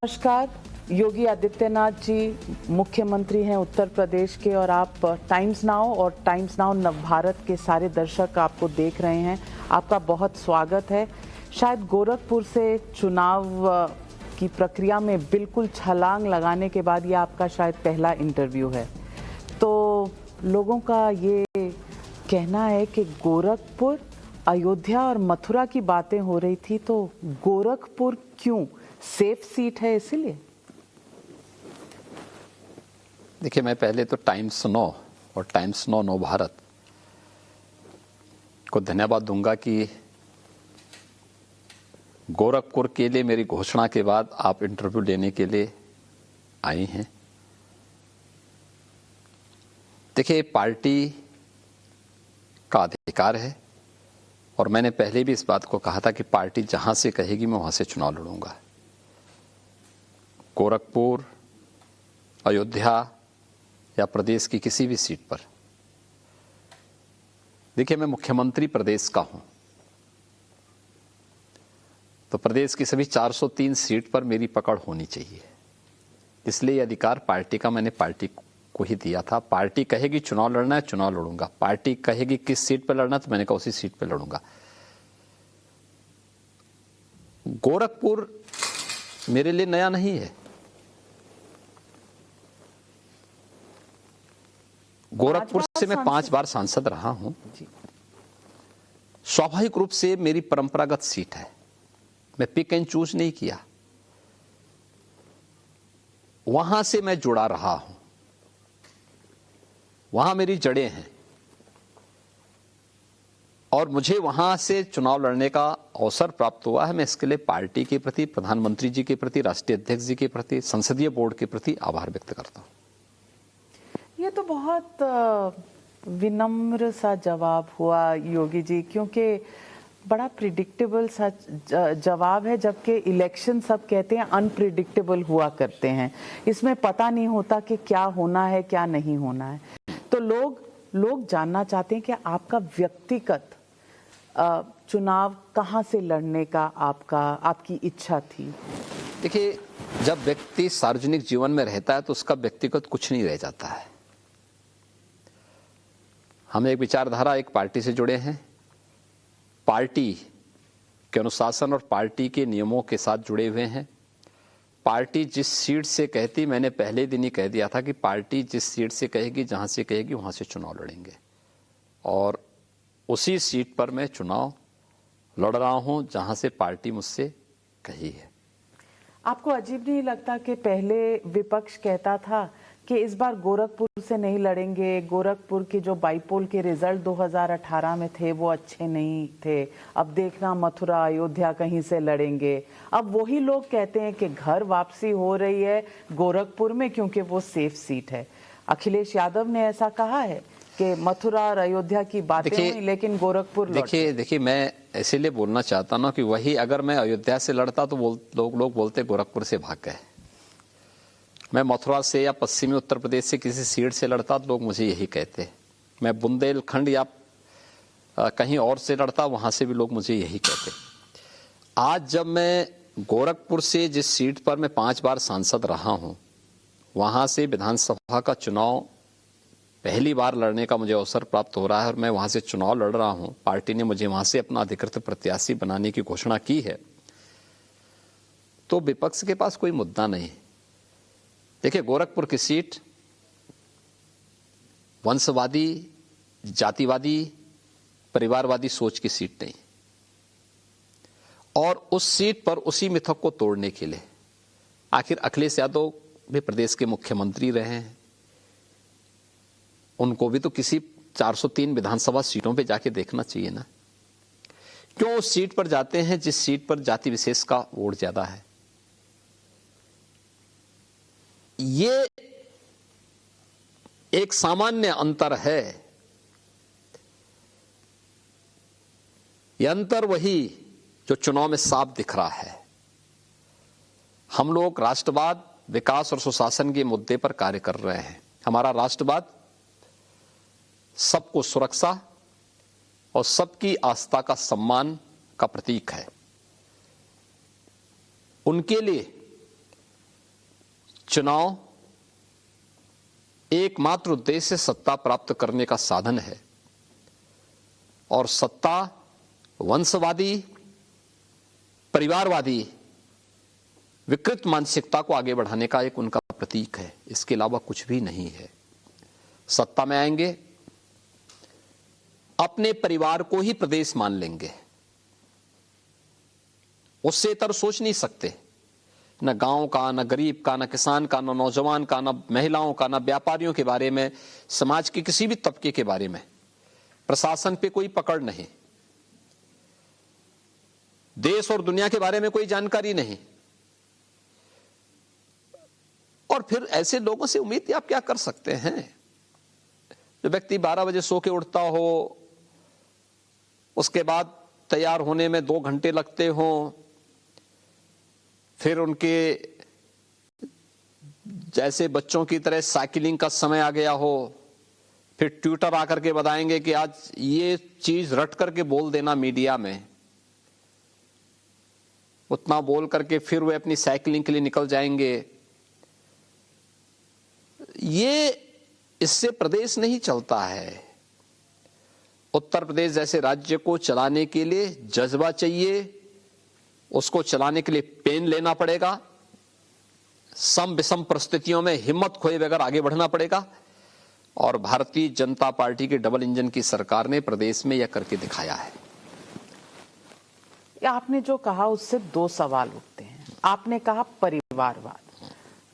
नमस्कार। योगी आदित्यनाथ जी मुख्यमंत्री हैं उत्तर प्रदेश के और आप टाइम्स नाउ और टाइम्स नाउ नव भारत के सारे दर्शक आपको देख रहे हैं। आपका बहुत स्वागत है। शायद गोरखपुर से चुनाव की प्रक्रिया में बिल्कुल छलांग लगाने के बाद ये आपका शायद पहला इंटरव्यू है। तो लोगों का ये कहना है कि गोरखपुर, अयोध्या और मथुरा की बातें हो रही थी, तो गोरखपुर क्यों? सेफ सीट है इसीलिए? देखिए, मैं पहले तो टाइम्स नौ और टाइम्स नौ नव भारत को धन्यवाद दूंगा कि गोरखपुर के लिए मेरी घोषणा के बाद आप इंटरव्यू लेने के लिए आई हैं। देखिए, पार्टी का अधिकार है और मैंने पहले भी इस बात को कहा था कि पार्टी जहां से कहेगी मैं वहां से चुनाव लड़ूंगा। गोरखपुर, अयोध्या या प्रदेश की किसी भी सीट पर। देखिए, मैं मुख्यमंत्री प्रदेश का हूं, तो प्रदेश की सभी 403 सीट पर मेरी पकड़ होनी चाहिए। इसलिए यह अधिकार पार्टी का मैंने पार्टी को ही दिया था। पार्टी कहेगी चुनाव लड़ना है, चुनाव लड़ूंगा। पार्टी कहेगी किस सीट पर लड़ना, तो मैंने कहा उसी सीट पर लड़ूंगा। गोरखपुर मेरे लिए नया नहीं है। गोरखपुर से मैं 5 बार सांसद रहा हूं। स्वाभाविक रूप से मेरी परंपरागत सीट है। मैं पिक एंड चूज नहीं किया। वहां से मैं जुड़ा रहा हूं, वहां मेरी जड़ें हैं और मुझे वहां से चुनाव लड़ने का अवसर प्राप्त हुआ है। मैं इसके लिए पार्टी के प्रति, प्रधानमंत्री जी के प्रति, राष्ट्रीय अध्यक्ष जी के प्रति, संसदीय बोर्ड के प्रति आभार व्यक्त करता हूं। ये तो बहुत विनम्र सा जवाब हुआ योगी जी, क्योंकि बड़ा प्रिडिक्टेबल सा जवाब है, जबकि इलेक्शन सब कहते हैं अनप्रिडिक्टेबल हुआ करते हैं। इसमें पता नहीं होता कि क्या होना है क्या नहीं होना है। तो लोग जानना चाहते हैं कि आपका व्यक्तिगत चुनाव कहां से लड़ने का आपकी इच्छा थी। देखिए, जब व्यक्ति सार्वजनिक जीवन में रहता है तो उसका व्यक्तिगत कुछ नहीं रह जाता है। हम एक विचारधारा, एक पार्टी से जुड़े हैं, पार्टी के अनुशासन और पार्टी के नियमों के साथ जुड़े हुए हैं। पार्टी जिस सीट से कहती, मैंने पहले दिन ही कह दिया था कि पार्टी जिस सीट से कहेगी, जहां से कहेगी वहां से चुनाव लड़ेंगे और उसी सीट पर मैं चुनाव लड़ रहा हूं जहां से पार्टी मुझसे कही है। आपको अजीब नहीं लगता कि पहले विपक्ष कहता था कि इस बार गोरखपुर से नहीं लड़ेंगे, गोरखपुर के जो बाईपोल के रिजल्ट 2018 में थे वो अच्छे नहीं थे, अब देखना मथुरा, अयोध्या कहीं से लड़ेंगे। अब वही लोग कहते हैं कि घर वापसी हो रही है गोरखपुर में क्योंकि वो सेफ सीट है। अखिलेश यादव ने ऐसा कहा है कि मथुरा और अयोध्या की बातें हुई लेकिन गोरखपुर देखिए, मैं इसीलिए बोलना चाहता ना कि वही अगर मैं अयोध्या से लड़ता तो लोग बोलते गोरखपुर से भाग गए। मैं मथुरा से या पश्चिमी उत्तर प्रदेश से किसी सीट से लड़ता तो लोग मुझे यही कहते। मैं बुंदेलखंड या कहीं और से लड़ता, वहां से भी लोग मुझे यही कहते। आज जब मैं गोरखपुर से, जिस सीट पर मैं 5 बार सांसद रहा हूं, वहां से विधानसभा का चुनाव पहली बार लड़ने का मुझे अवसर प्राप्त हो रहा है और मैं वहां से चुनाव लड़ रहा हूं, पार्टी ने मुझे वहां से अपना अधिकृत प्रत्याशी बनाने की घोषणा की है, तो विपक्ष के पास कोई मुद्दा नहीं। देखिए, गोरखपुर की सीट वंशवादी, जातिवादी, परिवारवादी सोच की सीट नहीं, और उस सीट पर उसी मिथक को तोड़ने के लिए, आखिर अखिलेश यादव भी प्रदेश के मुख्यमंत्री रहे हैं, उनको भी तो किसी 403 विधानसभा सीटों पे जाके देखना चाहिए ना। क्यों उस सीट पर जाते हैं जिस सीट पर जाति विशेष का वोट ज्यादा है? ये एक सामान्य अंतर है। यह अंतर वही जो चुनाव में साफ दिख रहा है। हम लोग राष्ट्रवाद, विकास और सुशासन के मुद्दे पर कार्य कर रहे हैं। हमारा राष्ट्रवाद सबको सुरक्षा और सबकी आस्था का सम्मान का प्रतीक है। उनके लिए चुनाव एकमात्र उद्देश्य सत्ता प्राप्त करने का साधन है और सत्ता वंशवादी, परिवारवादी, विकृत मानसिकता को आगे बढ़ाने का एक उनका प्रतीक है। इसके अलावा कुछ भी नहीं है। सत्ता में आएंगे, अपने परिवार को ही प्रदेश मान लेंगे, उससे इतर सोच नहीं सकते। न गांव का, न गरीब का, न किसान का, न नौजवान का, न महिलाओं का, न व्यापारियों के बारे में, समाज के किसी भी तबके के बारे में प्रशासन पे कोई पकड़ नहीं, देश और दुनिया के बारे में कोई जानकारी नहीं। और फिर ऐसे लोगों से उम्मीद आप क्या कर सकते हैं? जो व्यक्ति 12 बजे सो के उठता हो, उसके बाद तैयार होने में 2 घंटे लगते हो, फिर उनके जैसे बच्चों की तरह साइकिलिंग का समय आ गया हो, फिर ट्विटर आकर के बताएंगे कि आज ये चीज रट करके बोल देना मीडिया में, उतना बोल करके फिर वे अपनी साइकिलिंग के लिए निकल जाएंगे। ये इससे प्रदेश नहीं चलता है। उत्तर प्रदेश जैसे राज्य को चलाने के लिए जज्बा चाहिए, उसको चलाने के लिए पेन लेना पड़ेगा, सम विषम परिस्थितियों में हिम्मत खोए बगैर आगे बढ़ना पड़ेगा। और भारतीय जनता पार्टी के डबल इंजन की सरकार ने प्रदेश में यह करके दिखाया है। आपने जो कहा उससे 2 सवाल उठते हैं। आपने कहा परिवारवाद।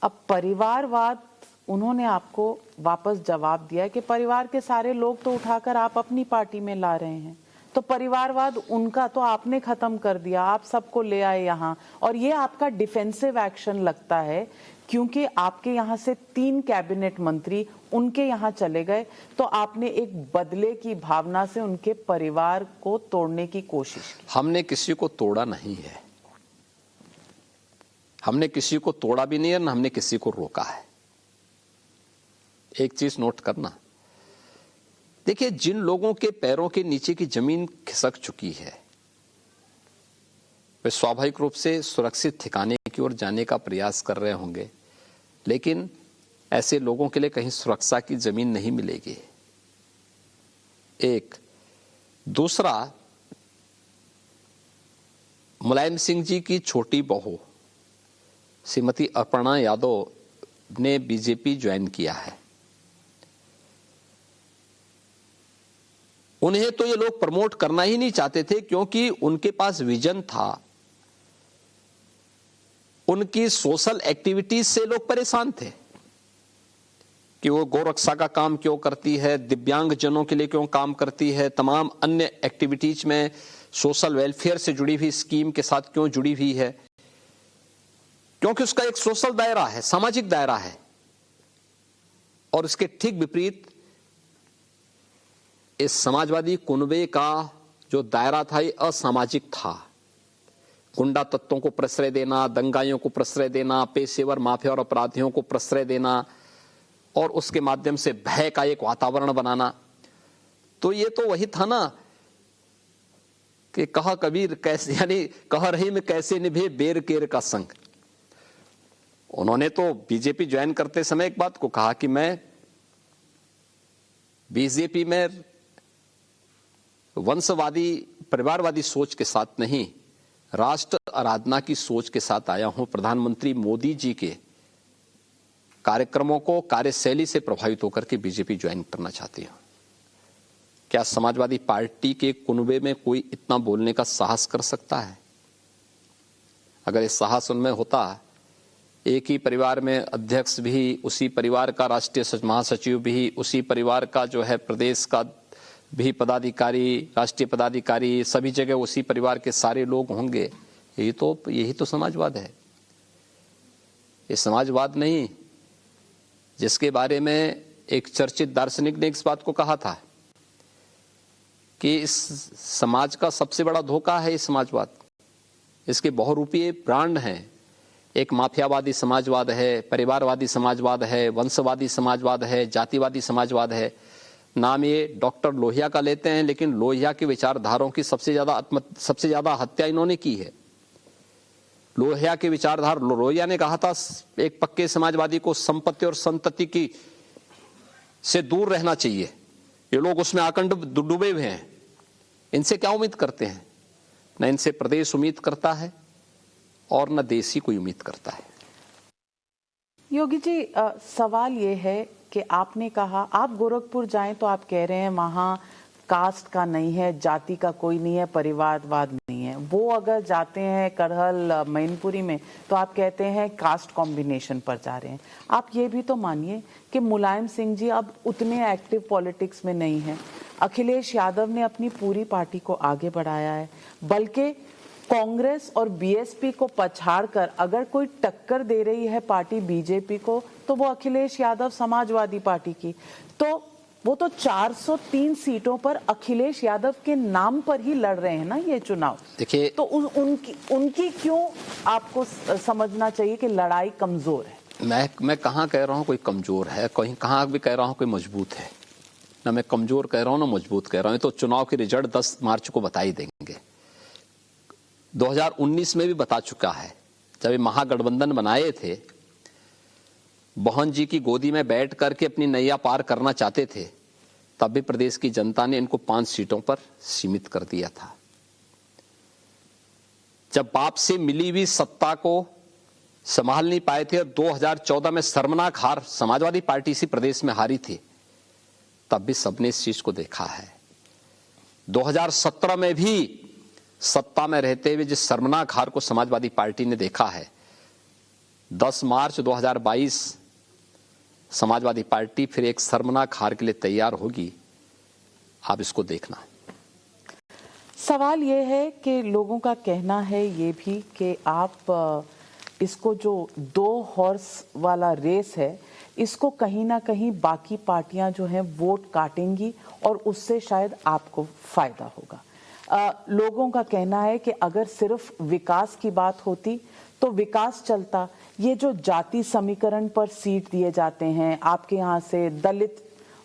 अब परिवारवाद उन्होंने आपको वापस जवाब दिया कि परिवार के सारे लोग तो उठाकर आप अपनी पार्टी में ला रहे हैं, तो परिवारवाद उनका तो आपने खत्म कर दिया, आप सबको ले आए यहाँ। और ये आपका डिफेंसिव एक्शन लगता है क्योंकि आपके यहाँ से 3 कैबिनेट मंत्री उनके यहाँ चले गए, तो आपने एक बदले की भावना से उनके परिवार को तोड़ने की कोशिश की। हमने किसी को तोड़ा नहीं है, हमने किसी को तोड़ा भी नहीं है, न हमने किसी को रोका है। एक चीज नोट करना, देखिए, जिन लोगों के पैरों के नीचे की जमीन खिसक चुकी है वे स्वाभाविक रूप से सुरक्षित ठिकाने की ओर जाने का प्रयास कर रहे होंगे, लेकिन ऐसे लोगों के लिए कहीं सुरक्षा की जमीन नहीं मिलेगी। एक दूसरा, मुलायम सिंह जी की छोटी बहू श्रीमती अपर्णा यादव ने बीजेपी ज्वाइन किया है। उन्हें तो ये लोग प्रमोट करना ही नहीं चाहते थे क्योंकि उनके पास विजन था। उनकी सोशल एक्टिविटीज से लोग परेशान थे कि वो गौरक्षा का काम क्यों करती है, दिव्यांग जनों के लिए क्यों काम करती है, तमाम अन्य एक्टिविटीज में सोशल वेलफेयर से जुड़ी हुई स्कीम के साथ क्यों जुड़ी हुई है, क्योंकि उसका एक सोशल दायरा है, सामाजिक दायरा है। और इसके ठीक विपरीत इस समाजवादी कुनबे का जो दायरा था ये असामाजिक था। गुंडा तत्वों को प्रश्रय देना, दंगाइयों को प्रश्रय देना, पेशेवर माफिया और अपराधियों को प्रश्रय देना और उसके माध्यम से भय का एक वातावरण बनाना। तो ये तो वही था ना कि कहा कबीर कैसे, यानी कह रही में कैसे निभे बेर केर का संग। उन्होंने तो बीजेपी ज्वाइन करते समय एक बात को कहा कि मैं बीजेपी में वंशवादी परिवारवादी सोच के साथ नहीं, राष्ट्र आराधना की सोच के साथ आया हूं। प्रधानमंत्री मोदी जी के कार्यक्रमों को, कार्यशैली से प्रभावित होकर के बीजेपी ज्वाइन करना चाहती हूं। क्या समाजवादी पार्टी के कुनबे में कोई इतना बोलने का साहस कर सकता है? अगर ये साहस उनमें होता, एक ही परिवार में अध्यक्ष भी, उसी परिवार का राष्ट्रीय महासचिव भी, उसी परिवार का जो है प्रदेश का भी पदाधिकारी, राष्ट्रीय पदाधिकारी, सभी जगह उसी परिवार के सारे लोग होंगे, यही तो समाजवाद है। ये समाजवाद नहीं जिसके बारे में एक चर्चित दार्शनिक ने इस बात को कहा था कि इस समाज का सबसे बड़ा धोखा है ये समाजवाद। इसके बहुरूपीय ब्रांड हैं। एक माफियावादी समाजवाद है, परिवारवादी समाजवाद है, वंशवादी समाजवाद है, जातिवादी समाजवाद है। नाम ये डॉक्टर लोहिया का लेते हैं, लेकिन लोहिया की विचारधाराओं की सबसे ज्यादा हत्या इन्होंने की है। लोहिया के विचारधार लोहिया ने कहा था एक पक्के समाजवादी को संपत्ति और संतति की से दूर रहना चाहिए। ये लोग उसमें आकंड डूबे हुए हैं। इनसे क्या उम्मीद करते हैं? न इनसे प्रदेश उम्मीद करता है और न देश ही कोई उम्मीद करता है। योगी जी, सवाल ये है कि आपने कहा आप गोरखपुर जाएं तो आप कह रहे हैं वहाँ कास्ट का नहीं है, जाति का कोई नहीं है, परिवारवाद नहीं है। वो अगर जाते हैं करहल मैनपुरी में तो आप कहते हैं कास्ट कॉम्बिनेशन पर जा रहे हैं। आप ये भी तो मानिए कि मुलायम सिंह जी अब उतने एक्टिव पॉलिटिक्स में नहीं है। अखिलेश यादव ने अपनी पूरी पार्टी को आगे बढ़ाया है, बल्कि कांग्रेस और बीएसपी को पछाड़कर अगर कोई टक्कर दे रही है पार्टी बीजेपी को तो वो अखिलेश यादव समाजवादी पार्टी की। तो वो तो 403 सीटों पर अखिलेश यादव के नाम पर ही लड़ रहे हैं ना ये चुनाव। देखिए, तो उनकी क्यों आपको समझना चाहिए कि लड़ाई कमजोर है? मैं कहाँ कह रहा हूँ कोई कमजोर है, कहीं कहाँ भी कह रहा हूँ कोई मजबूत है। ना मैं कमजोर कह रहा हूँ ना मजबूत कह रहा हूँ। तो चुनाव के रिजल्ट 10 मार्च को बता ही देंगे। 2019 में भी बता चुका है। जब ये महागठबंधन बनाए थे, बहन जी की गोदी में बैठ करके अपनी नैया पार करना चाहते थे, तब भी प्रदेश की जनता ने इनको 5 सीटों पर सीमित कर दिया था। जब बाप से मिली हुई सत्ता को संभाल नहीं पाए थे और 2014 में शर्मनाक हार समाजवादी पार्टी से प्रदेश में हारी थी, तब भी सबने इस चीज को देखा है। 2017 में भी सत्ता में रहते हुए जिस शर्मनाक हार को समाजवादी पार्टी ने देखा है, 10 मार्च 2022 समाजवादी पार्टी फिर एक शर्मनाक हार के लिए तैयार होगी। आप इसको देखना। सवाल ये है कि लोगों का कहना है ये भी कि आप इसको जो 2 हॉर्स वाला रेस है, इसको कहीं ना कहीं बाकी पार्टियां जो हैं वोट काटेंगी और उससे शायद आपको फायदा होगा। लोगों का कहना है कि अगर सिर्फ विकास की बात होती तो विकास चलता। ये जो जाति समीकरण पर सीट दिए जाते हैं, आपके यहाँ से दलित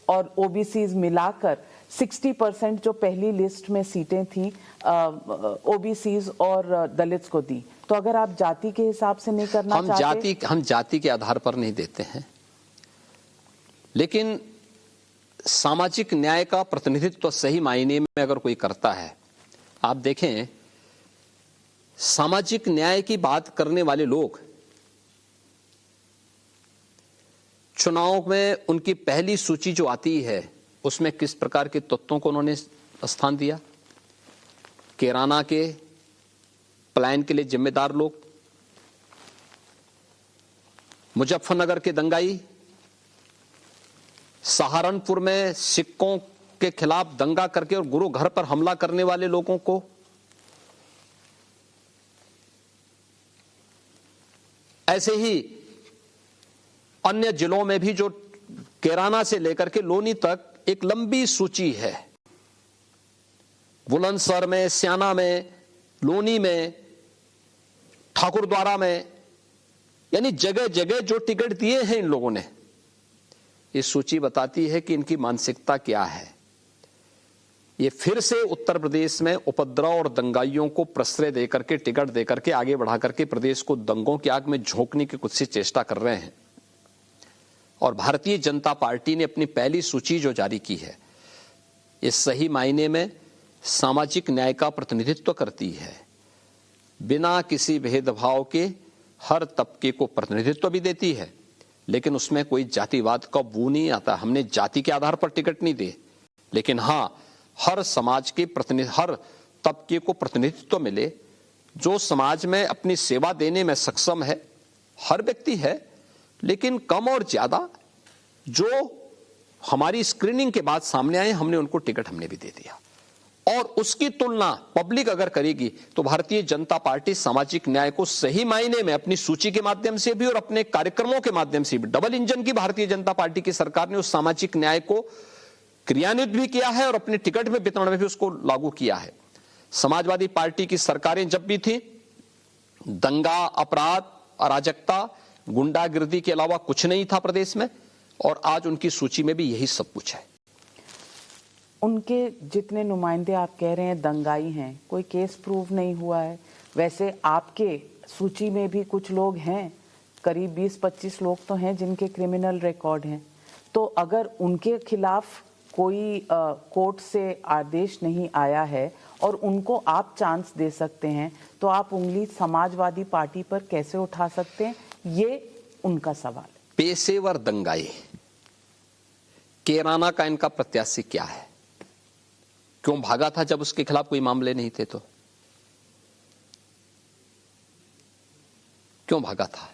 और ओबीसीज मिलाकर 60% जो पहली लिस्ट में सीटें थी ओबीसीज और दलित्स को दी। तो अगर आप जाति के हिसाब से नहीं करना हम जाति के आधार पर नहीं देते हैं, लेकिन सामाजिक न्याय का प्रतिनिधित्व तो सही मायने में अगर कोई करता है, आप देखें सामाजिक न्याय की बात करने वाले लोग चुनाव में उनकी पहली सूची जो आती है उसमें किस प्रकार के तत्वों को उन्होंने स्थान दिया। कैराना के प्लान के लिए जिम्मेदार लोग, मुजफ्फरनगर के दंगाई, सहारनपुर में सिक्कों के खिलाफ दंगा करके और गुरु घर पर हमला करने वाले लोगों को, ऐसे ही अन्य जिलों में भी जो कैराना से लेकर के लोनी तक एक लंबी सूची है। बुलंदशहर में, स्याना में, लोनी में, ठाकुरद्वारा में, यानी जगह जगह जो टिकट दिए हैं इन लोगों ने, ये सूची बताती है कि इनकी मानसिकता क्या है। ये फिर से उत्तर प्रदेश में उपद्रव और दंगाइयों को प्रश्रय देकर के, टिकट देकर के आगे बढ़ा करके प्रदेश को दंगों की आग में झोंकने की कुछ सी चेष्टा कर रहे हैं। और भारतीय जनता पार्टी ने अपनी पहली सूची जो जारी की है, ये सही मायने में सामाजिक न्याय का प्रतिनिधित्व करती है। बिना किसी भेदभाव के हर तबके को प्रतिनिधित्व भी देती है, लेकिन उसमें कोई जातिवाद का बू नहीं आता। हमने जाति के आधार पर टिकट नहीं दे, लेकिन हाँ, हर समाज के हर तबके को प्रतिनिधित्व मिले। जो समाज में अपनी सेवा देने में सक्षम है, हर व्यक्ति है, लेकिन कम और ज्यादा जो हमारी स्क्रीनिंग के बाद सामने आए, हमने उनको टिकट हमने भी दे दिया। और उसकी तुलना पब्लिक अगर करेगी तो भारतीय जनता पार्टी सामाजिक न्याय को सही मायने में अपनी सूची के माध्यम से भी और अपने कार्यक्रमों के माध्यम से भी, डबल इंजन की भारतीय जनता पार्टी की सरकार ने उस सामाजिक न्याय को क्रियान्वित भी किया है और अपने टिकट में वितरण में भी उसको लागू किया है। समाजवादी पार्टी की सरकारें जब भी थी, दंगा, अपराध, अराजकता, गुंडागिर्दी के अलावा कुछ नहीं था प्रदेश में, और आज उनकी सूची में भी यही सब कुछ है। उनके जितने नुमाइंदे आप कह रहे हैं दंगाई हैं, कोई केस प्रूव नहीं हुआ है। वैसे आपके सूची में भी कुछ लोग हैं, करीब 20-25 लोग तो हैं जिनके क्रिमिनल रिकॉर्ड हैं। तो अगर उनके खिलाफ कोई कोर्ट से आदेश नहीं आया है और उनको आप चांस दे सकते हैं, तो आप उंगली समाजवादी पार्टी पर कैसे उठा सकते हैं? ये उनका सवाल है। पेशेवर दंगाई कैराना का इनका प्रत्याशी क्या है? क्यों भागा था जब उसके खिलाफ कोई मामले नहीं थे? तो क्यों भागा था?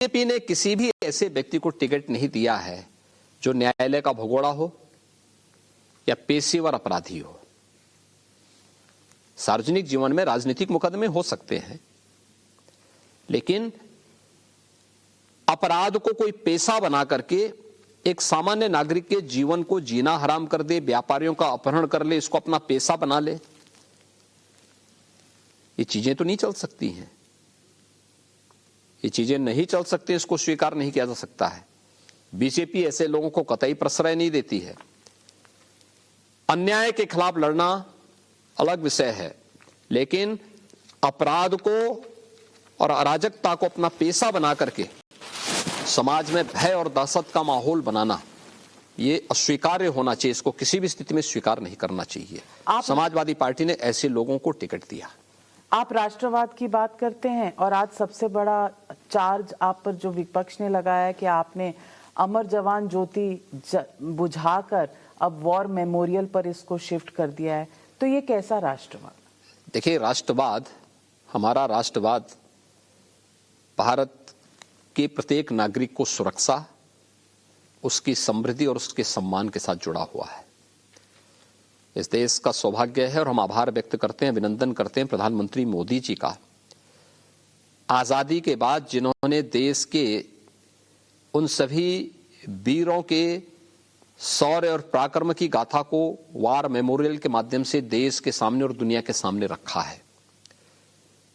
बीजेपी ने किसी भी ऐसे व्यक्ति को टिकट नहीं दिया है जो न्यायालय का भगोड़ा हो या पेशेवर अपराधी हो। सार्वजनिक जीवन में राजनीतिक मुकदमे हो सकते हैं, लेकिन अपराध को कोई पेशा बना करके एक सामान्य नागरिक के जीवन को जीना हराम कर दे, व्यापारियों का अपहरण कर ले, इसको अपना पेशा बना ले, ये चीजें तो नहीं चल सकती हैं। ये चीजें नहीं चल सकती, इसको स्वीकार नहीं किया जा सकता है। बीजेपी ऐसे लोगों को कतई प्रश्रय नहीं देती है। अन्याय के खिलाफ लड़ना अलग विषय है, लेकिन अपराध को और अराजकता को अपना पेशा बना करके समाज में भय और दहशत का माहौल बनाना, ये अस्वीकार्य होना चाहिए। इसको किसी भी स्थिति में स्वीकार नहीं करना चाहिए। समाजवादी पार्टी ने ऐसे लोगों को टिकट दिया। आप राष्ट्रवाद की बात करते हैं और आज सबसे बड़ा चार्ज आप पर जो विपक्ष ने लगाया है कि आपने अमर जवान ज्योति बुझाकर अब वॉर मेमोरियल पर इसको शिफ्ट कर दिया है, तो ये कैसा राष्ट्रवाद? देखिए, राष्ट्रवाद, हमारा राष्ट्रवाद भारत के प्रत्येक नागरिक को सुरक्षा, उसकी समृद्धि और उसके सम्मान के साथ जुड़ा हुआ है। इस देश का सौभाग्य है और हम आभार व्यक्त करते हैं, अभिनंदन करते हैं प्रधानमंत्री मोदी जी का। आजादी के बाद जिन्होंने देश के उन सभी वीरों के शौर्य और पराक्रम की गाथा को वार मेमोरियल के माध्यम से देश के सामने और दुनिया के सामने रखा है।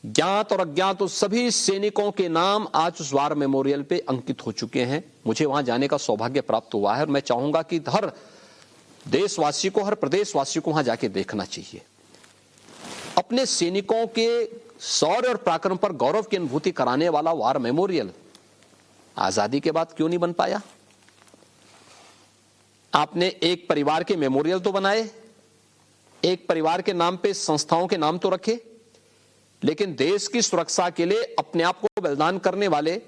ज्ञात और अज्ञात उस सभी सैनिकों के नाम आज उस वार मेमोरियल पे अंकित हो चुके हैं। मुझे वहां जाने का सौभाग्य प्राप्त हुआ है और मैं चाहूंगा कि हर देशवासी को, हर प्रदेशवासी को वहां जाके देखना चाहिए। अपने सैनिकों के शौर्य और पराक्रम पर गौरव की अनुभूति कराने वाला वार मेमोरियल आजादी के बाद क्यों नहीं बन पाया? आपने एक परिवार के मेमोरियल तो बनाए, एक परिवार के नाम पे संस्थाओं के नाम तो रखे, लेकिन देश की सुरक्षा के लिए अपने आप को बलिदान करने वाले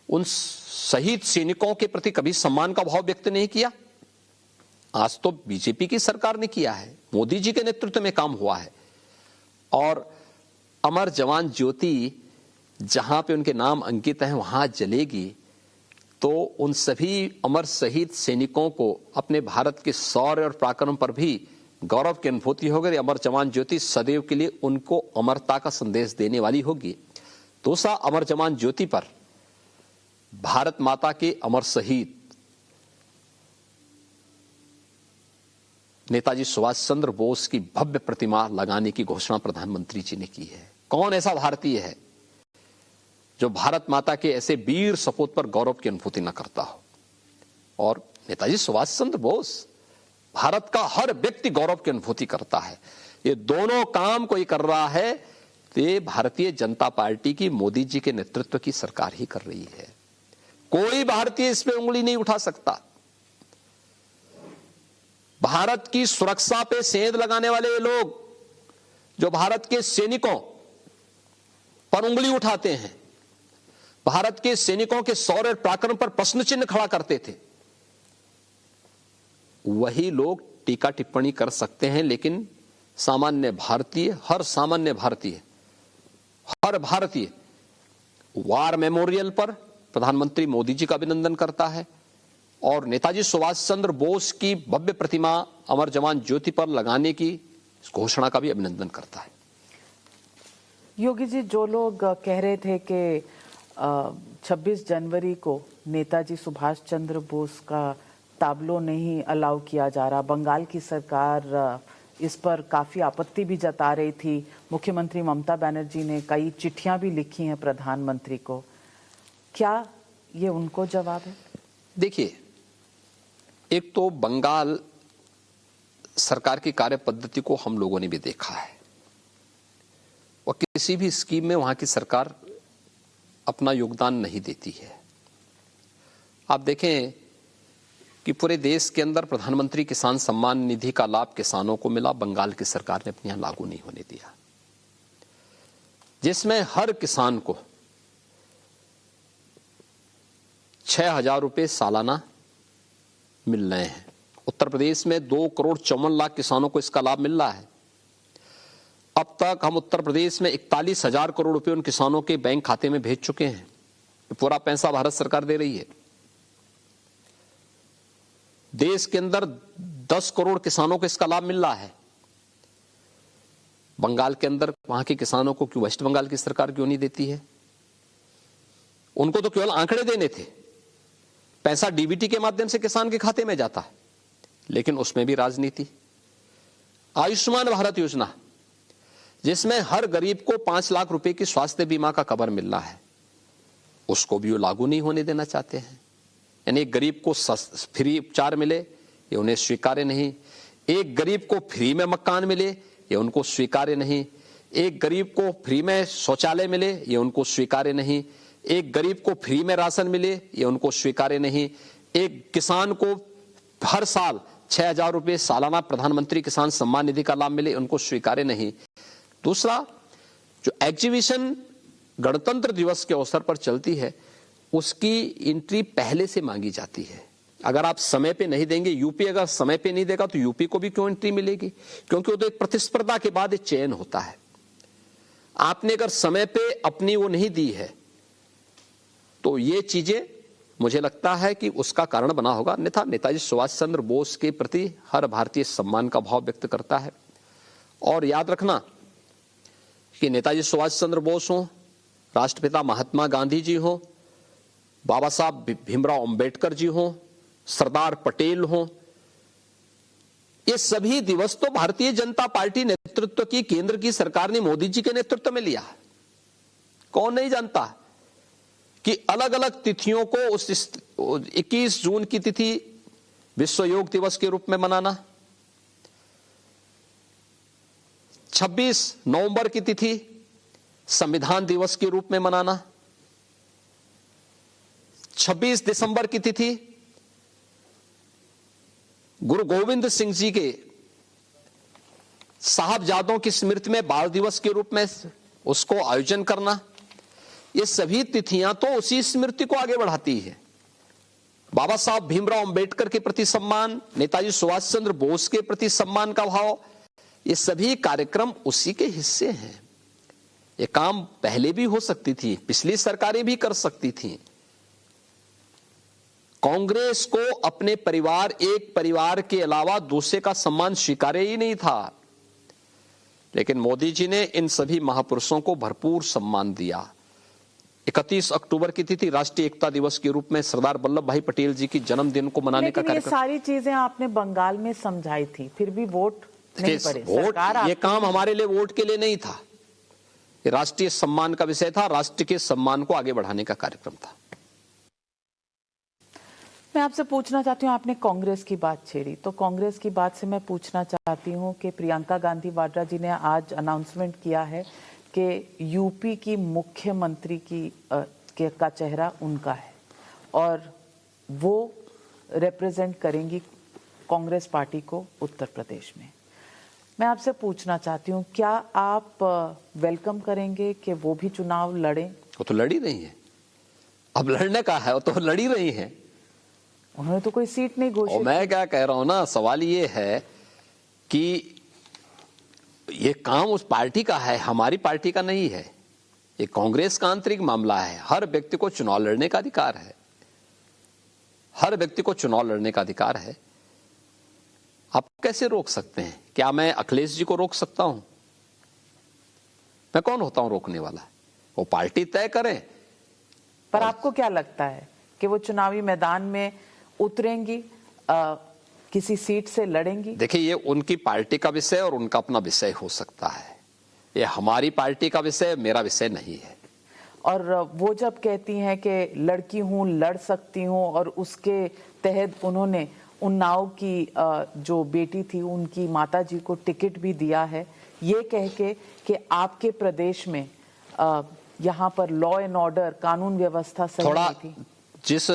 उन शहीद सैनिकों के प्रति कभी सम्मान का भाव व्यक्त नहीं किया। आज तो बीजेपी की सरकार ने किया है, मोदी जी के नेतृत्व में काम हुआ है। और अमर जवान ज्योति जहां पे उनके नाम अंकित हैं वहां जलेगी, तो उन सभी अमर शहीद सैनिकों को अपने भारत के शौर्य और पराक्रम पर भी गौरव की अनुभूति होगी। अमर जवान ज्योति सदैव के लिए उनको अमरता का संदेश देने वाली होगी। दूसरा, अमर जवान ज्योति पर भारत माता के अमर शहीद नेताजी सुभाष चंद्र बोस की भव्य प्रतिमा लगाने की घोषणा प्रधानमंत्री जी ने की है। कौन ऐसा भारतीय है जो भारत माता के ऐसे वीर सपूत पर गौरव की अनुभूति न करता हो? और नेताजी सुभाष चंद्र बोस, भारत का हर व्यक्ति गौरव की अनुभूति करता है। ये दोनों काम कोई कर रहा है तो ये भारतीय जनता पार्टी की, मोदी जी के नेतृत्व की सरकार ही कर रही है। कोई भारतीय इस पे उंगली नहीं उठा सकता। भारत की सुरक्षा पे सेंध लगाने वाले ये लोग जो भारत के सैनिकों पर उंगली उठाते हैं, भारत के सैनिकों के शौर्य और पराक्रम पर प्रश्न चिन्ह खड़ा करते थे, वही लोग टीका टिप्पणी कर सकते हैं। लेकिन सामान्य भारतीय, हर सामान्य भारतीय, हर भारतीय वार मेमोरियल पर प्रधानमंत्री मोदी जी का अभिनंदन करता है और नेताजी सुभाष चंद्र बोस की भव्य प्रतिमा अमर जवान ज्योति पर लगाने की घोषणा का भी अभिनंदन करता है। योगी जी, जो लोग कह रहे थे कि 26 जनवरी को नेताजी सुभाष चंद्र बोस का ताबलो नहीं अलाउ किया जा रहा, बंगाल की सरकार इस पर काफी आपत्ति भी जता रही थी, मुख्यमंत्री ममता बनर्जी ने कई चिट्ठियां भी लिखी हैं प्रधानमंत्री को, क्या ये उनको जवाब है? देखिए, एक तो बंगाल सरकार की कार्य पद्धति को हम लोगों ने भी देखा है। और किसी भी स्कीम में वहां की सरकार अपना योगदान नहीं देती है। आप देखें कि पूरे देश के अंदर प्रधानमंत्री किसान सम्मान निधि का लाभ किसानों को मिला, बंगाल की सरकार ने अपने यहां लागू नहीं होने दिया, जिसमें हर किसान को 6,000 रुपए सालाना मिल रहे हैं। उत्तर प्रदेश में 2,54,00,000 किसानों को इसका लाभ मिल रहा है। अब तक हम उत्तर प्रदेश में 41,000 करोड़ रुपए उन किसानों के बैंक खाते में भेज चुके हैं। पूरा पैसा भारत सरकार दे रही है। देश के अंदर 10 करोड़ किसानों को इसका लाभ मिल रहा है। बंगाल के अंदर वहां के किसानों को क्यों, वेस्ट बंगाल की सरकार क्यों नहीं देती है? उनको तो केवल आंकड़े देने थे, पैसा डीबीटी के माध्यम से किसान के खाते में जाता है, लेकिन उसमें भी राजनीति। आयुष्मान भारत योजना, जिसमें हर गरीब को 5 लाख रुपए की स्वास्थ्य बीमा का कवर मिल रहा है, उसको भी वो लागू नहीं होने देना चाहते हैं। यानी एक गरीब को फ्री उपचार मिले, ये उन्हें स्वीकार्य नहीं। एक गरीब को फ्री में मकान मिले, ये उनको स्वीकार्य नहीं। एक गरीब को फ्री में शौचालय मिले, ये उनको स्वीकार्य नहीं। एक गरीब को फ्री में राशन मिले, ये उनको स्वीकार्य नहीं। एक किसान को हर साल 6,000 रुपए सालाना प्रधानमंत्री किसान सम्मान निधि का लाभ मिले, उनको स्वीकार्य नहीं। दूसरा, जो एग्जीबिशन गणतंत्र दिवस के अवसर पर चलती है, उसकी एंट्री पहले से मांगी जाती है। अगर आप समय पे नहीं देंगे, यूपी अगर समय पे नहीं देगा तो यूपी को भी क्यों एंट्री मिलेगी? क्योंकि वो तो एक प्रतिस्पर्धा के बाद एक चयन होता है। आपने अगर समय पे अपनी वो नहीं दी है तो ये चीजें मुझे लगता है कि उसका कारण बना होगा। अन्यथा नेताजी सुभाष चंद्र बोस के प्रति हर भारतीय सम्मान का भाव व्यक्त करता है। और याद रखना कि नेताजी सुभाष चंद्र बोस हो, राष्ट्रपिता महात्मा गांधी जी हो, बाबा साहब भीमराव अंबेडकर जी हो, सरदार पटेल हो, ये सभी दिवस तो भारतीय जनता पार्टी नेतृत्व की केंद्र की सरकार ने मोदी जी के नेतृत्व में लिया। कौन नहीं जानता कि अलग अलग तिथियों को उस 21 जून की तिथि विश्व योग दिवस के रूप में मनाना, 26 नवंबर की तिथि संविधान दिवस के रूप में मनाना, 26 दिसंबर की तिथि गुरु गोविंद सिंह जी के साहबजादों की स्मृति में बाल दिवस के रूप में उसको आयोजन करना, ये सभी तिथियां तो उसी स्मृति को आगे बढ़ाती है। बाबा साहब भीमराव अंबेडकर के प्रति सम्मान, नेताजी सुभाष चंद्र बोस के प्रति सम्मान का भाव, ये सभी कार्यक्रम उसी के हिस्से हैं। ये काम पहले भी हो सकती थी, पिछली सरकारें भी कर सकती थी। कांग्रेस को अपने परिवार, एक परिवार के अलावा दूसरे का सम्मान स्वीकार्य ही नहीं था, लेकिन मोदी जी ने इन सभी महापुरुषों को भरपूर सम्मान दिया। 31 अक्टूबर की तिथि राष्ट्रीय एकता दिवस के रूप में सरदार वल्लभ भाई पटेल जी की जन्मदिन को मनाने का कार्यक्रम। ये सारी चीजें आपने बंगाल में समझाई थी, फिर भी वोट नहीं पड़े। वोट, ये काम हमारे लिए वोट के लिए नहीं था, ये राष्ट्रीय सम्मान का विषय था, राष्ट्र के सम्मान को आगे बढ़ाने का कार्यक्रम था। मैं आपसे पूछना चाहती हूँ, आपने कांग्रेस की बात छेड़ी, तो कांग्रेस की बात से मैं पूछना चाहती हूँ कि प्रियंका गांधी वाड्रा जी ने आज अनाउंसमेंट किया है कि यूपी की मुख्यमंत्री का चेहरा उनका है और वो रिप्रेजेंट करेंगी कांग्रेस पार्टी को उत्तर प्रदेश में। मैं आपसे पूछना चाहती हूँ, क्या आप वेलकम करेंगे कि वो भी चुनाव लड़ें? वो तो लड़ी रही है, अब लड़ने का है, वो तो लड़ी रही है। उन्होंने तो कोई सीट नहीं घोषित की। मैं क्या कह रहा हूं ना, सवाल ये है कि ये काम उस पार्टी का है, हमारी पार्टी का नहीं है। ये कांग्रेस का आंतरिक मामला है। हर व्यक्ति को चुनाव लड़ने का अधिकार है, हर व्यक्ति को चुनाव लड़ने का अधिकार है। आप कैसे रोक सकते हैं? क्या मैं अखिलेश जी को रोक सकता हूं? मैं कौन होता हूं रोकने वाला? वो पार्टी तय करें। पर आपको क्या लगता है कि वो चुनावी मैदान में उतरेंगी, किसी सीट से लड़ेंगी? देखिए, ये उनकी पार्टी का विषय और उनका अपना विषय हो सकता है। ये हमारी पार्टी का विषय, मेरा विषय नहीं है। और वो जब कहती हैं कि लड़की हूं, लड़ सकती हूं, और उसके तहत उन्होंने उन्नाव की जो बेटी थी उनकी माताजी को टिकट भी दिया है, ये कह के कि आपके प्रदेश में यहाँ पर लॉ एंड ऑर्डर, कानून व्यवस्था सही थोड़ा नहीं थी? जिस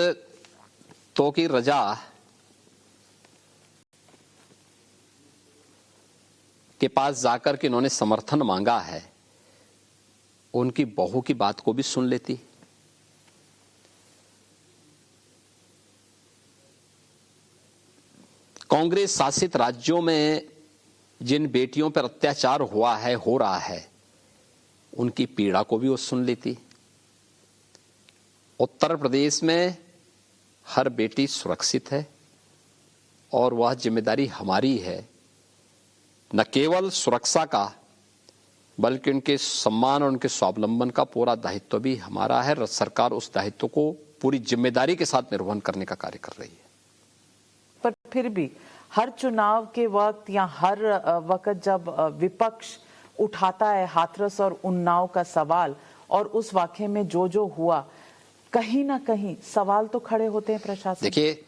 तो की रजा के पास जाकर के इन्होंने समर्थन मांगा है, उनकी बहू की बात को भी सुन लेती। कांग्रेस शासित राज्यों में जिन बेटियों पर अत्याचार हुआ है, हो रहा है, उनकी पीड़ा को भी वो सुन लेती। उत्तर प्रदेश में हर बेटी सुरक्षित है और वह जिम्मेदारी हमारी है, न केवल सुरक्षा का बल्कि उनके सम्मान और उनके स्वावलंबन का पूरा दायित्व भी हमारा है। सरकार उस दायित्व को पूरी जिम्मेदारी के साथ निर्वहन करने का कार्य कर रही है। पर फिर भी हर चुनाव के वक्त या हर वक्त जब विपक्ष उठाता है हाथरस और उन्नाव का सवाल और उस वाकये में जो हुआ, कहीं ना कहीं सवाल तो खड़े होते हैं प्रशासन। देखिए,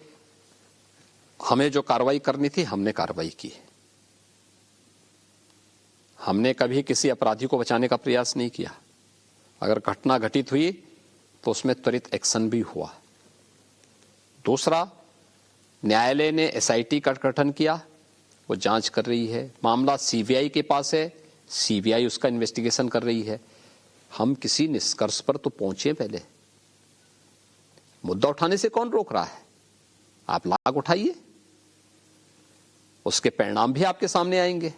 हमें जो कार्रवाई करनी थी हमने कार्रवाई की। हमने कभी किसी अपराधी को बचाने का प्रयास नहीं किया। अगर घटना घटित हुई तो उसमें त्वरित एक्शन भी हुआ। दूसरा, न्यायालय ने एसआईटी का गठन किया, वो जांच कर रही है। मामला सीबीआई के पास है, सीबीआई उसका इन्वेस्टिगेशन कर रही है। हम किसी निष्कर्ष पर तो पहुंचे। पहले मुद्दा उठाने से कौन रोक रहा है? आप लाग उठाइए, उसके परिणाम भी आपके सामने आएंगे।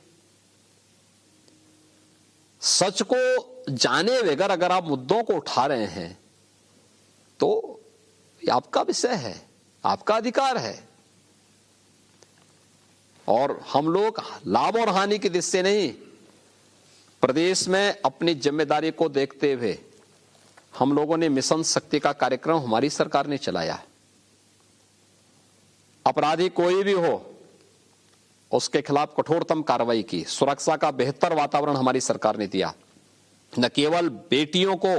सच को जाने बगैर अगर आप मुद्दों को उठा रहे हैं तो ये आपका विषय है, आपका अधिकार है। और हम लोग लाभ और हानि की दृष्टि से नहीं, प्रदेश में अपनी जिम्मेदारी को देखते हुए हम लोगों ने मिशन शक्ति का कार्यक्रम हमारी सरकार ने चलाया। अपराधी कोई भी हो, उसके खिलाफ कठोरतम कार्रवाई की। सुरक्षा का बेहतर वातावरण हमारी सरकार ने दिया। न केवल बेटियों को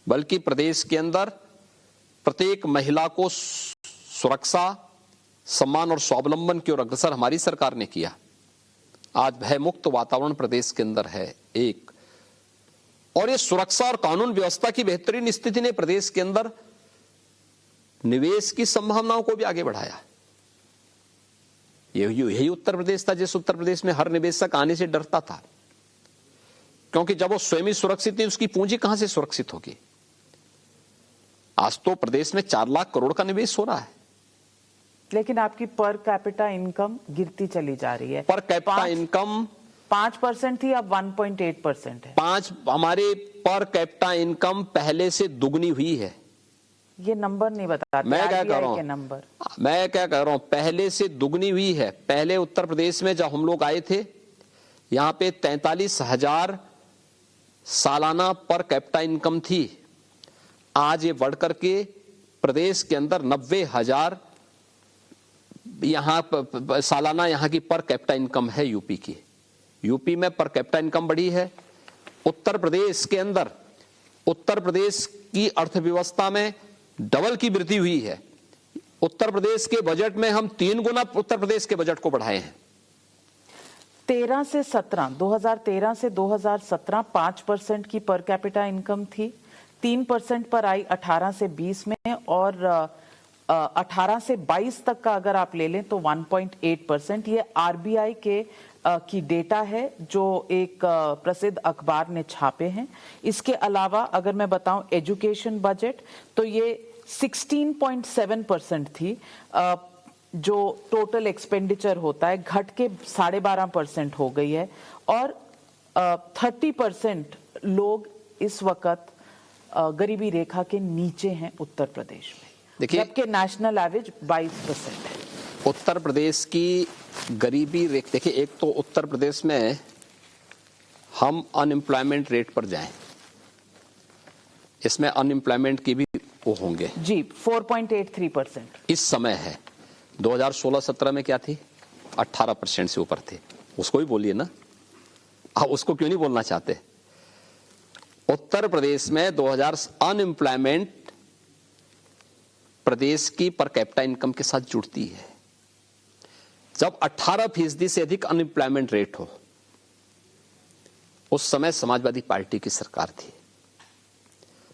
बल्कि प्रदेश के अंदर प्रत्येक महिला को सुरक्षा, सम्मान और स्वावलंबन की ओर अग्रसर हमारी सरकार ने किया। आज भयमुक्त वातावरण प्रदेश के अंदर है एक, और ये सुरक्षा और कानून व्यवस्था की बेहतरीन स्थिति ने प्रदेश के अंदर निवेश की संभावनाओं को भी आगे बढ़ाया। यही उत्तर प्रदेश था जिस उत्तर प्रदेश में हर निवेशक आने से डरता था, क्योंकि जब वो स्वयं ही सुरक्षित नहीं, उसकी पूंजी कहां से सुरक्षित होगी। आज तो प्रदेश में 4 लाख करोड़ का निवेश हो रहा है, लेकिन आपकी पर कैपिटा इनकम गिरती चली जा रही है। पर कैपिटा इनकम 5% थी, अब 1.8% है। हमारे पर कैपिटा इनकम पहले से दुगनी हुई है। ये नंबर नहीं बताते, मैं क्या कह रहा हूं, मैं क्या कह रहा हूं, पहले से दुगनी हुई है। पहले उत्तर प्रदेश में जब हम लोग आए थे, यहां पे 43,000 सालाना पर कैपिटा इनकम थी। आज ये बढ़ करके प्रदेश के अंदर 90,000 यहां सालाना यहां की पर कैपिटा इनकम है यूपी की। यूपी में पर कैपिटा इनकम बढ़ी है। उत्तर प्रदेश के अंदर, उत्तर प्रदेश की अर्थव्यवस्था में डबल की वृद्धि हुई है। उत्तर प्रदेश के बजट में हम 3 गुना उत्तर प्रदेश के बजट को बढ़ाए हैं। 2013 से 2017 5% की पर कैपिटा इनकम थी, 3% पर आई 18 से 20 में, और 18 से 22 तक का अगर आप ले लें तो 1.8%। ये आरबीआई के की डेटा है जो एक प्रसिद्ध अखबार ने छापे हैं। इसके अलावा अगर मैं बताऊं एजुकेशन बजट, तो ये 16.7% थी जो टोटल एक्सपेंडिचर होता है, घट के 12.5% हो गई है। और 30% लोग इस वक्त गरीबी रेखा के नीचे हैं उत्तर प्रदेश में, जबकि नेशनल एवरेज 22% है। उत्तर प्रदेश की गरीबी रेखा, देखिए, एक तो उत्तर प्रदेश में हम अनएम्प्लॉयमेंट रेट पर जाएं, इसमें अनएम्प्लॉयमेंट की भी वो होंगे जी, 4.83% इस समय है। 2016-17 में क्या थी? 18% से ऊपर थे। उसको भी बोलिए ना, आप उसको क्यों नहीं बोलना चाहते? उत्तर प्रदेश में 2000 अनएम्प्लॉयमेंट प्रदेश की पर कैपिटा इनकम के साथ जुड़ती है। जब 18% से अधिक अनएम्प्लॉयमेंट रेट हो उस समय समाजवादी पार्टी की सरकार थी।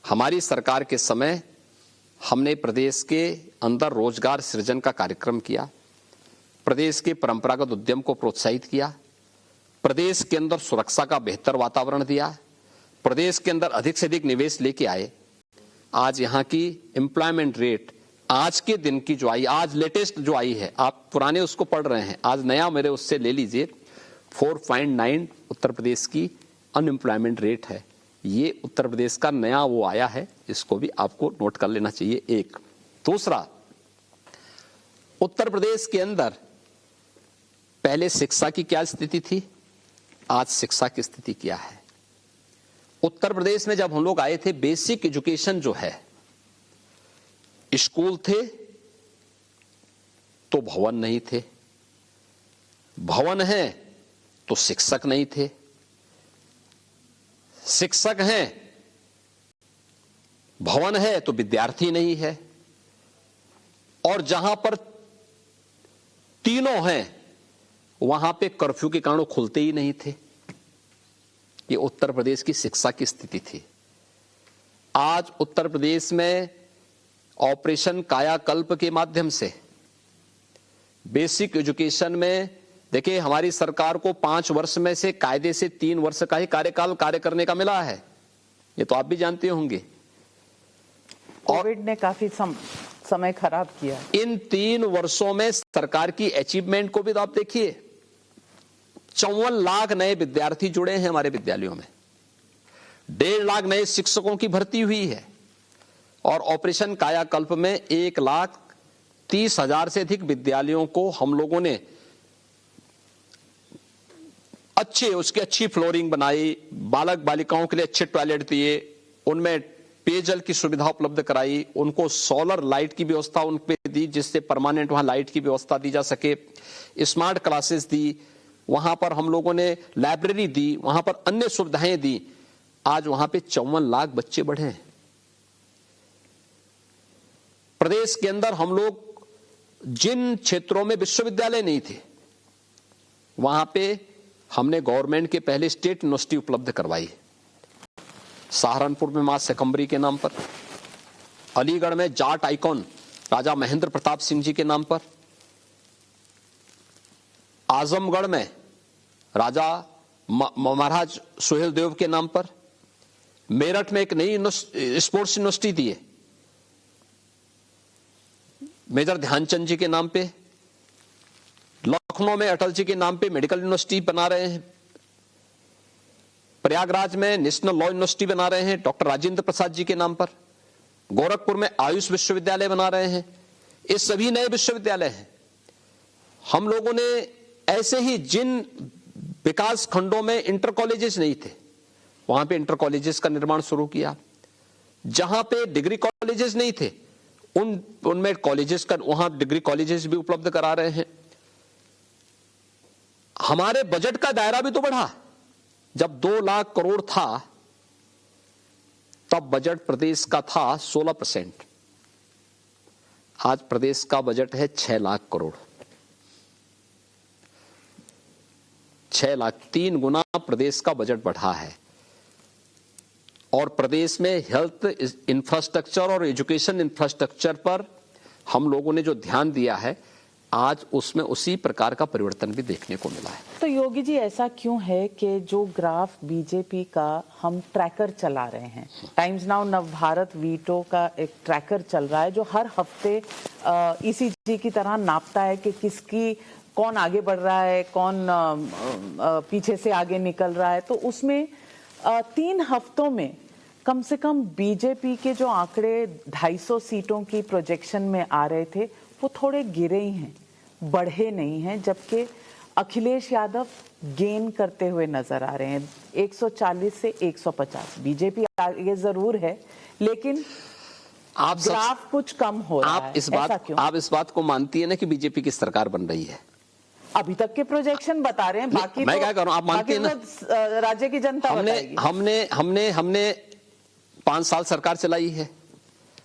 हमारी सरकार के समय हमने प्रदेश के अंदर रोजगार सृजन का कार्यक्रम किया, प्रदेश के परंपरागत उद्यम को प्रोत्साहित किया, प्रदेश के अंदर सुरक्षा का बेहतर वातावरण दिया, प्रदेश के अंदर अधिक से अधिक निवेश लेके आए। आज यहाँ की एम्प्लॉयमेंट रेट आज के दिन की जो आई, आज लेटेस्ट जो आई है, आप पुराने उसको पढ़ रहे हैं, आज नया मेरे उससे ले लीजिए, 4.9 उत्तर प्रदेश की अनएम्प्लॉयमेंट रेट है। ये उत्तर प्रदेश का नया वो आया है, इसको भी आपको नोट कर लेना चाहिए। एक दूसरा, उत्तर प्रदेश के अंदर पहले शिक्षा की क्या स्थिति थी, आज शिक्षा की स्थिति क्या है। उत्तर प्रदेश में जब हम लोग आए थे, बेसिक एजुकेशन जो है, स्कूल थे तो भवन नहीं थे, भवन है तो शिक्षक नहीं थे, शिक्षक हैं, भवन है तो विद्यार्थी नहीं है, और जहां पर तीनों हैं वहां पे कर्फ्यू के कारण खुलते ही नहीं थे। ये उत्तर प्रदेश की शिक्षा की स्थिति थी। आज उत्तर प्रदेश में ऑपरेशन कायाकल्प के माध्यम से बेसिक एजुकेशन में, देखिए हमारी सरकार को 5 वर्ष में से कायदे से 3 वर्ष का ही कार्यकाल कार्य करने का मिला है, ये तो आप भी जानते होंगे। कोविड ने काफी समय खराब किया। इन 3 वर्षों में सरकार की अचीवमेंट को भी तो आप देखिए, 54 लाख नए विद्यार्थी जुड़े हैं हमारे विद्यालयों में, 1.5 लाख नए शिक्षकों की भर्ती हुई है, और ऑपरेशन कायाकल्प में 1,30,000 से अधिक विद्यालयों को हम लोगों ने अच्छी फ्लोरिंग बनाई, बालक बालिकाओं के लिए अच्छे टॉयलेट दिए, उनमें पेयजल की सुविधा उपलब्ध कराई, उनको सोलर लाइट की व्यवस्था उन पे दी जिससे परमानेंट वहां लाइट की व्यवस्था दी जा सके, स्मार्ट क्लासेस दी, वहां पर हम लोगों ने लाइब्रेरी दी, वहां पर अन्य सुविधाएं दी। आज वहां पे 54 लाख बच्चे बढ़े हैं। प्रदेश के अंदर हम लोग जिन क्षेत्रों में विश्वविद्यालय नहीं थे, वहां पे हमने गवर्नमेंट के पहले स्टेट यूनिवर्सिटी उपलब्ध करवाई। सहारनपुर में मां शकंबरी के नाम पर, अलीगढ़ में जाट आइकॉन राजा महेंद्र प्रताप सिंह जी के नाम पर, आजमगढ़ में राजा महाराज सुहेल देव के नाम पर, मेरठ में एक नई स्पोर्ट्स यूनिवर्सिटी दी है मेजर ध्यानचंद जी के नाम पे, लखनऊ में अटल जी के नाम पे मेडिकल यूनिवर्सिटी बना रहे हैं, प्रयागराज में नेशनल लॉ यूनिवर्सिटी बना रहे हैं डॉक्टर राजेंद्र प्रसाद जी के नाम पर, गोरखपुर में आयुष विश्वविद्यालय बना रहे हैं। ये सभी नए विश्वविद्यालय हैं। हम लोगों ने ऐसे ही जिन विकास खंडों में इंटर कॉलेजेस नहीं थे, वहां पे इंटर कॉलेजेस का निर्माण शुरू किया। जहां पे डिग्री कॉलेजेस नहीं थे, उनमें कॉलेजेस का, वहां डिग्री कॉलेजेस भी उपलब्ध करा रहे हैं। हमारे बजट का दायरा भी तो बढ़ा। जब 2 लाख करोड़ था, तब बजट प्रदेश का था 16%। आज प्रदेश का बजट है 6 लाख करोड़, 6 लाख, 3 गुना प्रदेश का बजट बढ़ा है। और प्रदेश में हेल्थ इंफ्रास्ट्रक्चर और एजुकेशन इंफ्रास्ट्रक्चर पर हम लोगों ने जो ध्यान दिया है, आज उसमें उसी प्रकार का परिवर्तन भी देखने को मिला है। तो योगी जी, ऐसा क्यों है कि जो ग्राफ बीजेपी का हम ट्रैकर चला रहे हैं, टाइम्स नाउ नवभारत वीटो का एक ट्रैकर चल रहा है जो हर हफ्ते ईसीजी की तरह नापता है कि किसकी कौन आगे बढ़ रहा है, कौन पीछे से आगे निकल रहा है। तो उसमें 3 हफ्तों में कम से कम बीजेपी के जो आंकड़े 250 सीटों की प्रोजेक्शन में आ रहे थे, वो थोड़े गिरे ही हैं, बढ़े नहीं हैं, जबकि अखिलेश यादव गेन करते हुए नजर आ रहे हैं। 140 से 150 बीजेपी आगे जरूर है, लेकिन ग्राफ कुछ कम हो रहा है। आप इस बात को मानती है ना कि बीजेपी की सरकार बन रही है? अभी तक के प्रोजेक्शन बता रहे हैं, बाकी मैं क्या कर रहा हूं, आप मानती है ना? राज्य की जनता बताएगी। हमने 5 साल सरकार चलाई है,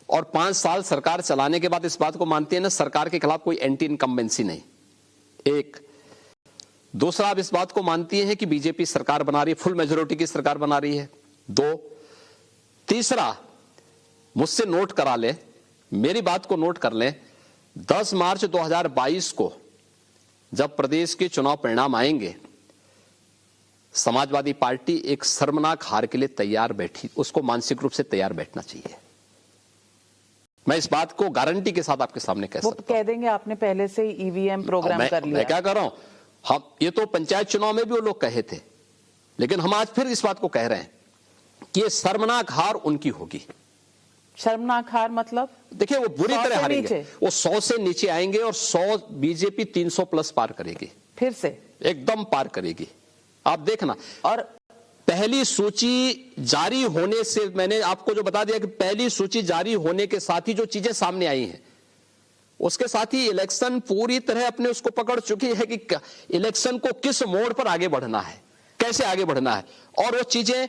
और 5 साल सरकार चलाने के बाद इस बात को मानती है ना, सरकार के खिलाफ कोई एंटी इनकम्बेंसी नहीं। एक दूसरा, आप इस बात को मानती हैं कि बीजेपी सरकार बना रही है, फुल मेजोरिटी की सरकार बना रही है? 2। तीसरा, मुझसे नोट करा ले, मेरी बात को नोट कर लें, 10 मार्च 2022 को जब प्रदेश के चुनाव परिणाम आएंगे, समाजवादी पार्टी एक शर्मनाक हार के लिए तैयार बैठी, उसको मानसिक रूप से तैयार बैठना चाहिए। मैं इस बात को गारंटी के साथ आपके सामने कह सकता हूं। कह देंगे आपने पहले से ही ईवीएम प्रोग्राम कर लिया। मैं क्या कर रहा हूं, हम ये तो पंचायत चुनाव में भी वो लोग कहे थे, लेकिन हम आज फिर इस बात को कह रहे हैं कि ये शर्मनाक हार उनकी होगी। शर्मनाक हार मतलब? देखिए, वो बुरी तरह हारेंगे, वो 100 से नीचे आएंगे और 100 बीजेपी 300 प्लस पार करेगी, फिर से एकदम पार करेगी, आप देखना। और पहली सूची जारी होने से, मैंने आपको जो बता दिया कि पहली सूची जारी होने के साथ ही जो चीजें सामने आई हैं, उसके साथ ही इलेक्शन पूरी तरह अपने उसको पकड़ चुकी है कि इलेक्शन को किस मोड़ पर आगे बढ़ना है, कैसे आगे बढ़ना है, और वो चीजें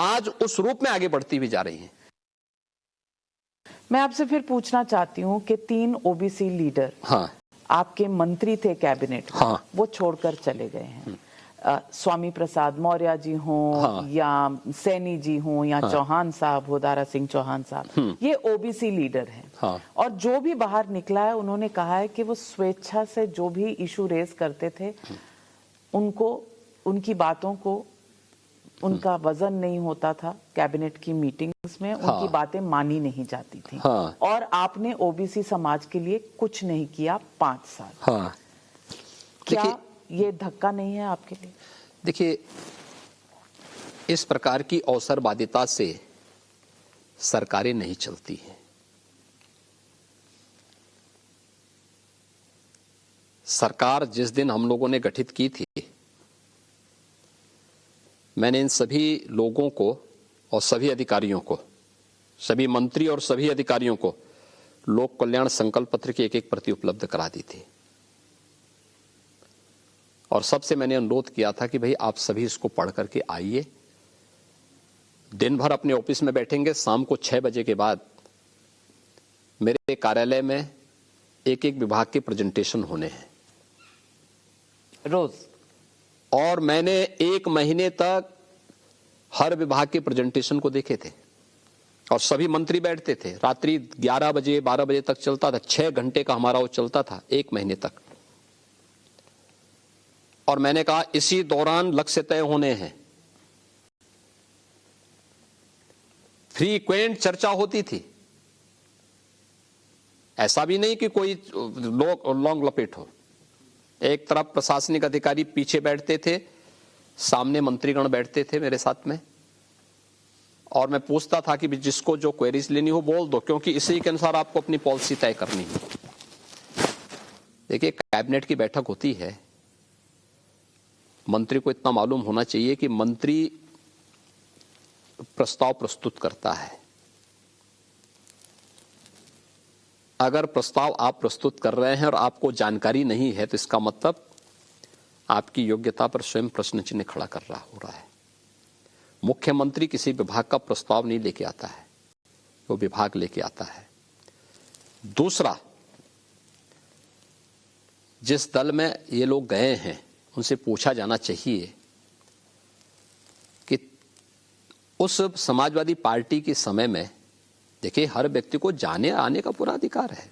आज उस रूप में आगे बढ़ती हुई जा रही हैं। मैं आपसे फिर पूछना चाहती हूं कि 3 ओबीसी लीडर, हाँ, आपके मंत्री थे कैबिनेट में, हाँ, वो छोड़कर चले गए हैं। स्वामी प्रसाद मौर्य जी हों, हाँ, या सैनी जी हों, या हाँ, चौहान साहब हो, दारा सिंह चौहान साहब, ये ओबीसी लीडर हैं। हाँ, और जो भी बाहर निकला है, उन्होंने कहा है कि वो स्वेच्छा से जो भी इशू रेज करते थे, उनको, उनकी बातों को, उनका वजन नहीं होता था कैबिनेट की मीटिंग्स में, हाँ, उनकी बातें मानी नहीं जाती थी। हाँ, और आपने ओबीसी समाज के लिए कुछ नहीं किया 5 साल। हाँ, क्या ये धक्का नहीं है आपके लिए? देखिए, इस प्रकार की अवसरवादिता से सरकारें नहीं चलती हैं। सरकार जिस दिन हम लोगों ने गठित की थी, मैंने इन सभी लोगों को और सभी अधिकारियों को, सभी मंत्री और सभी अधिकारियों को लोक कल्याण संकल्प पत्र की एक प्रति उपलब्ध करा दी थी, और सबसे मैंने अनुरोध किया था कि भाई आप सभी इसको पढ़ करके आइए, दिन भर अपने ऑफिस में बैठेंगे, शाम को 6 बजे के बाद मेरे कार्यालय में एक एक विभाग के प्रेजेंटेशन होने हैं रोज। और मैंने 1 महीने तक हर विभाग के प्रेजेंटेशन को देखे थे, और सभी मंत्री बैठते थे, रात्रि 11 बजे 12 बजे तक चलता था, 6 घंटे का हमारा वो चलता था 1 महीने तक। और मैंने कहा इसी दौरान लक्ष्य तय होने हैं। फ्रीक्वेंट चर्चा होती थी, ऐसा भी नहीं कि कोई लॉन्ग लपेट हो। एक तरफ प्रशासनिक अधिकारी पीछे बैठते थे, सामने मंत्रीगण बैठते थे मेरे साथ में, और मैं पूछता था कि जिसको जो क्वेरीज लेनी हो बोल दो, क्योंकि इसी के अनुसार आपको अपनी पॉलिसी तय करनी है। देखिए, कैबिनेट की बैठक होती है, मंत्री को इतना मालूम होना चाहिए कि मंत्री प्रस्ताव प्रस्तुत करता है। अगर प्रस्ताव आप प्रस्तुत कर रहे हैं और आपको जानकारी नहीं है, तो इसका मतलब आपकी योग्यता पर स्वयं प्रश्न चिन्ह खड़ा कर रहा हो रहा है। मुख्यमंत्री किसी विभाग का प्रस्ताव नहीं लेके आता है, वो विभाग लेके आता है। दूसरा, जिस दल में ये लोग गए हैं, उनसे पूछा जाना चाहिए कि उस समाजवादी पार्टी के समय में, देखिए, हर व्यक्ति को जाने आने का पूरा अधिकार है।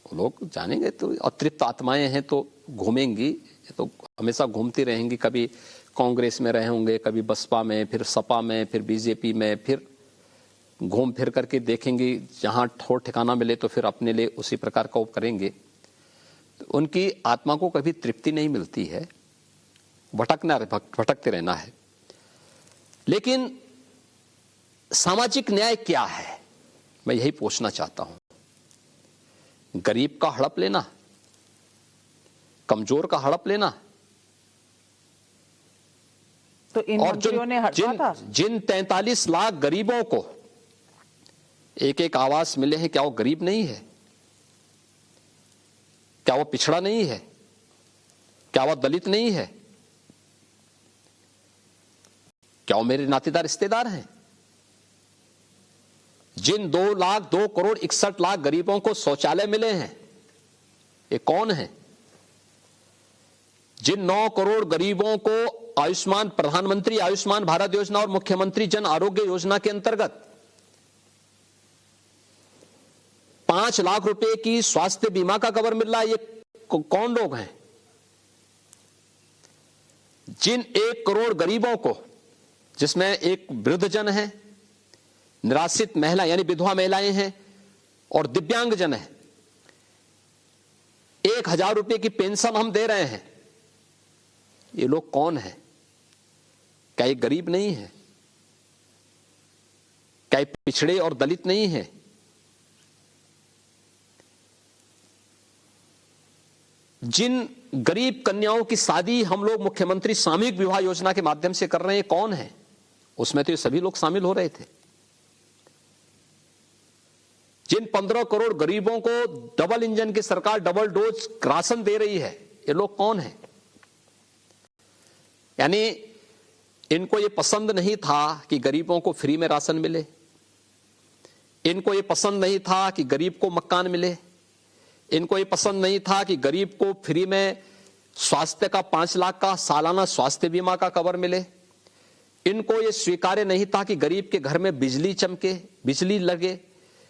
वो लोग जानेंगे तो अतृप्त आत्माएं हैं तो घूमेंगी, तो हमेशा घूमती रहेंगी, कभी कांग्रेस में रहे होंगे, कभी बसपा में, फिर सपा में, फिर बीजेपी में, फिर घूम फिर करके देखेंगी, जहां ठोर ठिकाना मिले तो फिर अपने लिए उसी प्रकार का वो करेंगे। तो उनकी आत्मा को कभी तृप्ति नहीं मिलती है, भटकते रहना है। लेकिन सामाजिक न्याय क्या है, मैं यही पूछना चाहता हूं। गरीब का हड़प लेना, कमजोर का हड़प लेना, तो इन मंत्रियों ने हड़पा था। जिन 43 लाख गरीबों को एक एक आवास मिले हैं, क्या वो गरीब नहीं है? क्या वो पिछड़ा नहीं है? क्या वो दलित नहीं है? क्या वो मेरे नातेदार रिश्तेदार हैं? जिन 2,61,00,000 गरीबों को शौचालय मिले हैं, ये कौन है? जिन 9 करोड़ गरीबों को आयुष्मान प्रधानमंत्री आयुष्मान भारत योजना और मुख्यमंत्री जन आरोग्य योजना के अंतर्गत 5 लाख रुपए की स्वास्थ्य बीमा का कवर मिल रहा है, ये कौन लोग हैं? जिन 1 करोड़ गरीबों को, जिसमें एक वृद्धजन है, निराश्रित महिला यानी विधवा महिलाएं हैं और दिव्यांगजन है, 1000 रुपए की पेंशन हम दे रहे हैं, ये लोग कौन है? क्या ये गरीब नहीं है? क्या ये पिछड़े और दलित नहीं है? जिन गरीब कन्याओं की शादी हम लोग मुख्यमंत्री सामूहिक विवाह योजना के माध्यम से कर रहे हैं, कौन है? उसमें तो ये सभी लोग शामिल हो रहे थे। जिन 15 करोड़ गरीबों को डबल इंजन की सरकार डबल डोज राशन दे रही है, ये लोग कौन है? यानी इनको ये पसंद नहीं था कि गरीबों को फ्री में राशन मिले, इनको ये पसंद नहीं था कि गरीब को मकान मिले, इनको ये पसंद नहीं था कि गरीब को फ्री में स्वास्थ्य का 5 लाख का सालाना स्वास्थ्य बीमा का कवर मिले, इनको ये स्वीकार्य नहीं था कि गरीब के घर में बिजली चमके, बिजली लगे,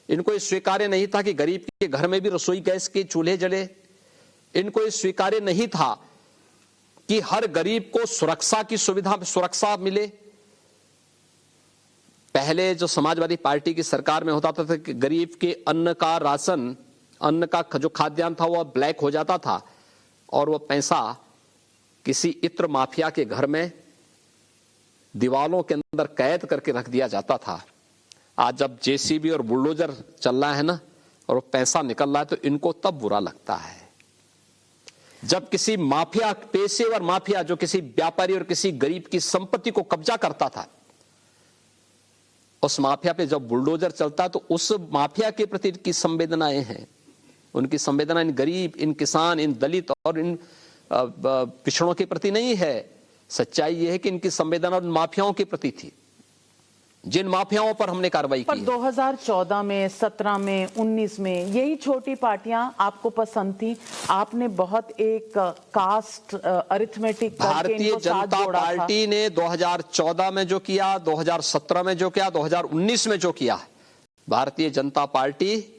इनको ये स्वीकार्य नहीं था कि गरीब के घर में भी रसोई गैस के चूल्हे जले, इनको ये स्वीकार्य नहीं था कि हर गरीब को सुरक्षा की सुरक्षा मिले। पहले जो समाजवादी पार्टी की सरकार में होता था कि गरीब के अन्न का राशन, अन्न का जो खाद्यान्न था वो ब्लैक हो जाता था और वो पैसा किसी इत्र माफिया के घर में दीवालों के अंदर कैद करके रख दिया जाता था। आज जब जेसीबी और बुलडोजर चल रहा है ना और वो पैसा निकल रहा है, तो इनको तब बुरा लगता है। जब किसी माफिया, पेशेवर माफिया जो किसी व्यापारी और किसी गरीब की संपत्ति को कब्जा करता था, उस माफिया पे जब बुलडोजर चलता है तो उस माफिया के प्रति की संवेदनाएं हैं, उनकी संवेदना इन गरीब, इन किसान, इन दलित और इन पिछड़ों के प्रति नहीं है। सच्चाई यह है कि इनकी संवेदना उन माफियाओं के प्रति थी, जिन माफियाओं पर हमने कार्रवाई की। 2014 में, 17 में, 19 में यही छोटी पार्टियां आपको पसंद थी। आपने बहुत एक cast arithmetic Bharatiya Janata party ने 2014 में जो किया, 2017 में जो किया, 2019 में जो किया, भारतीय जनता पार्टी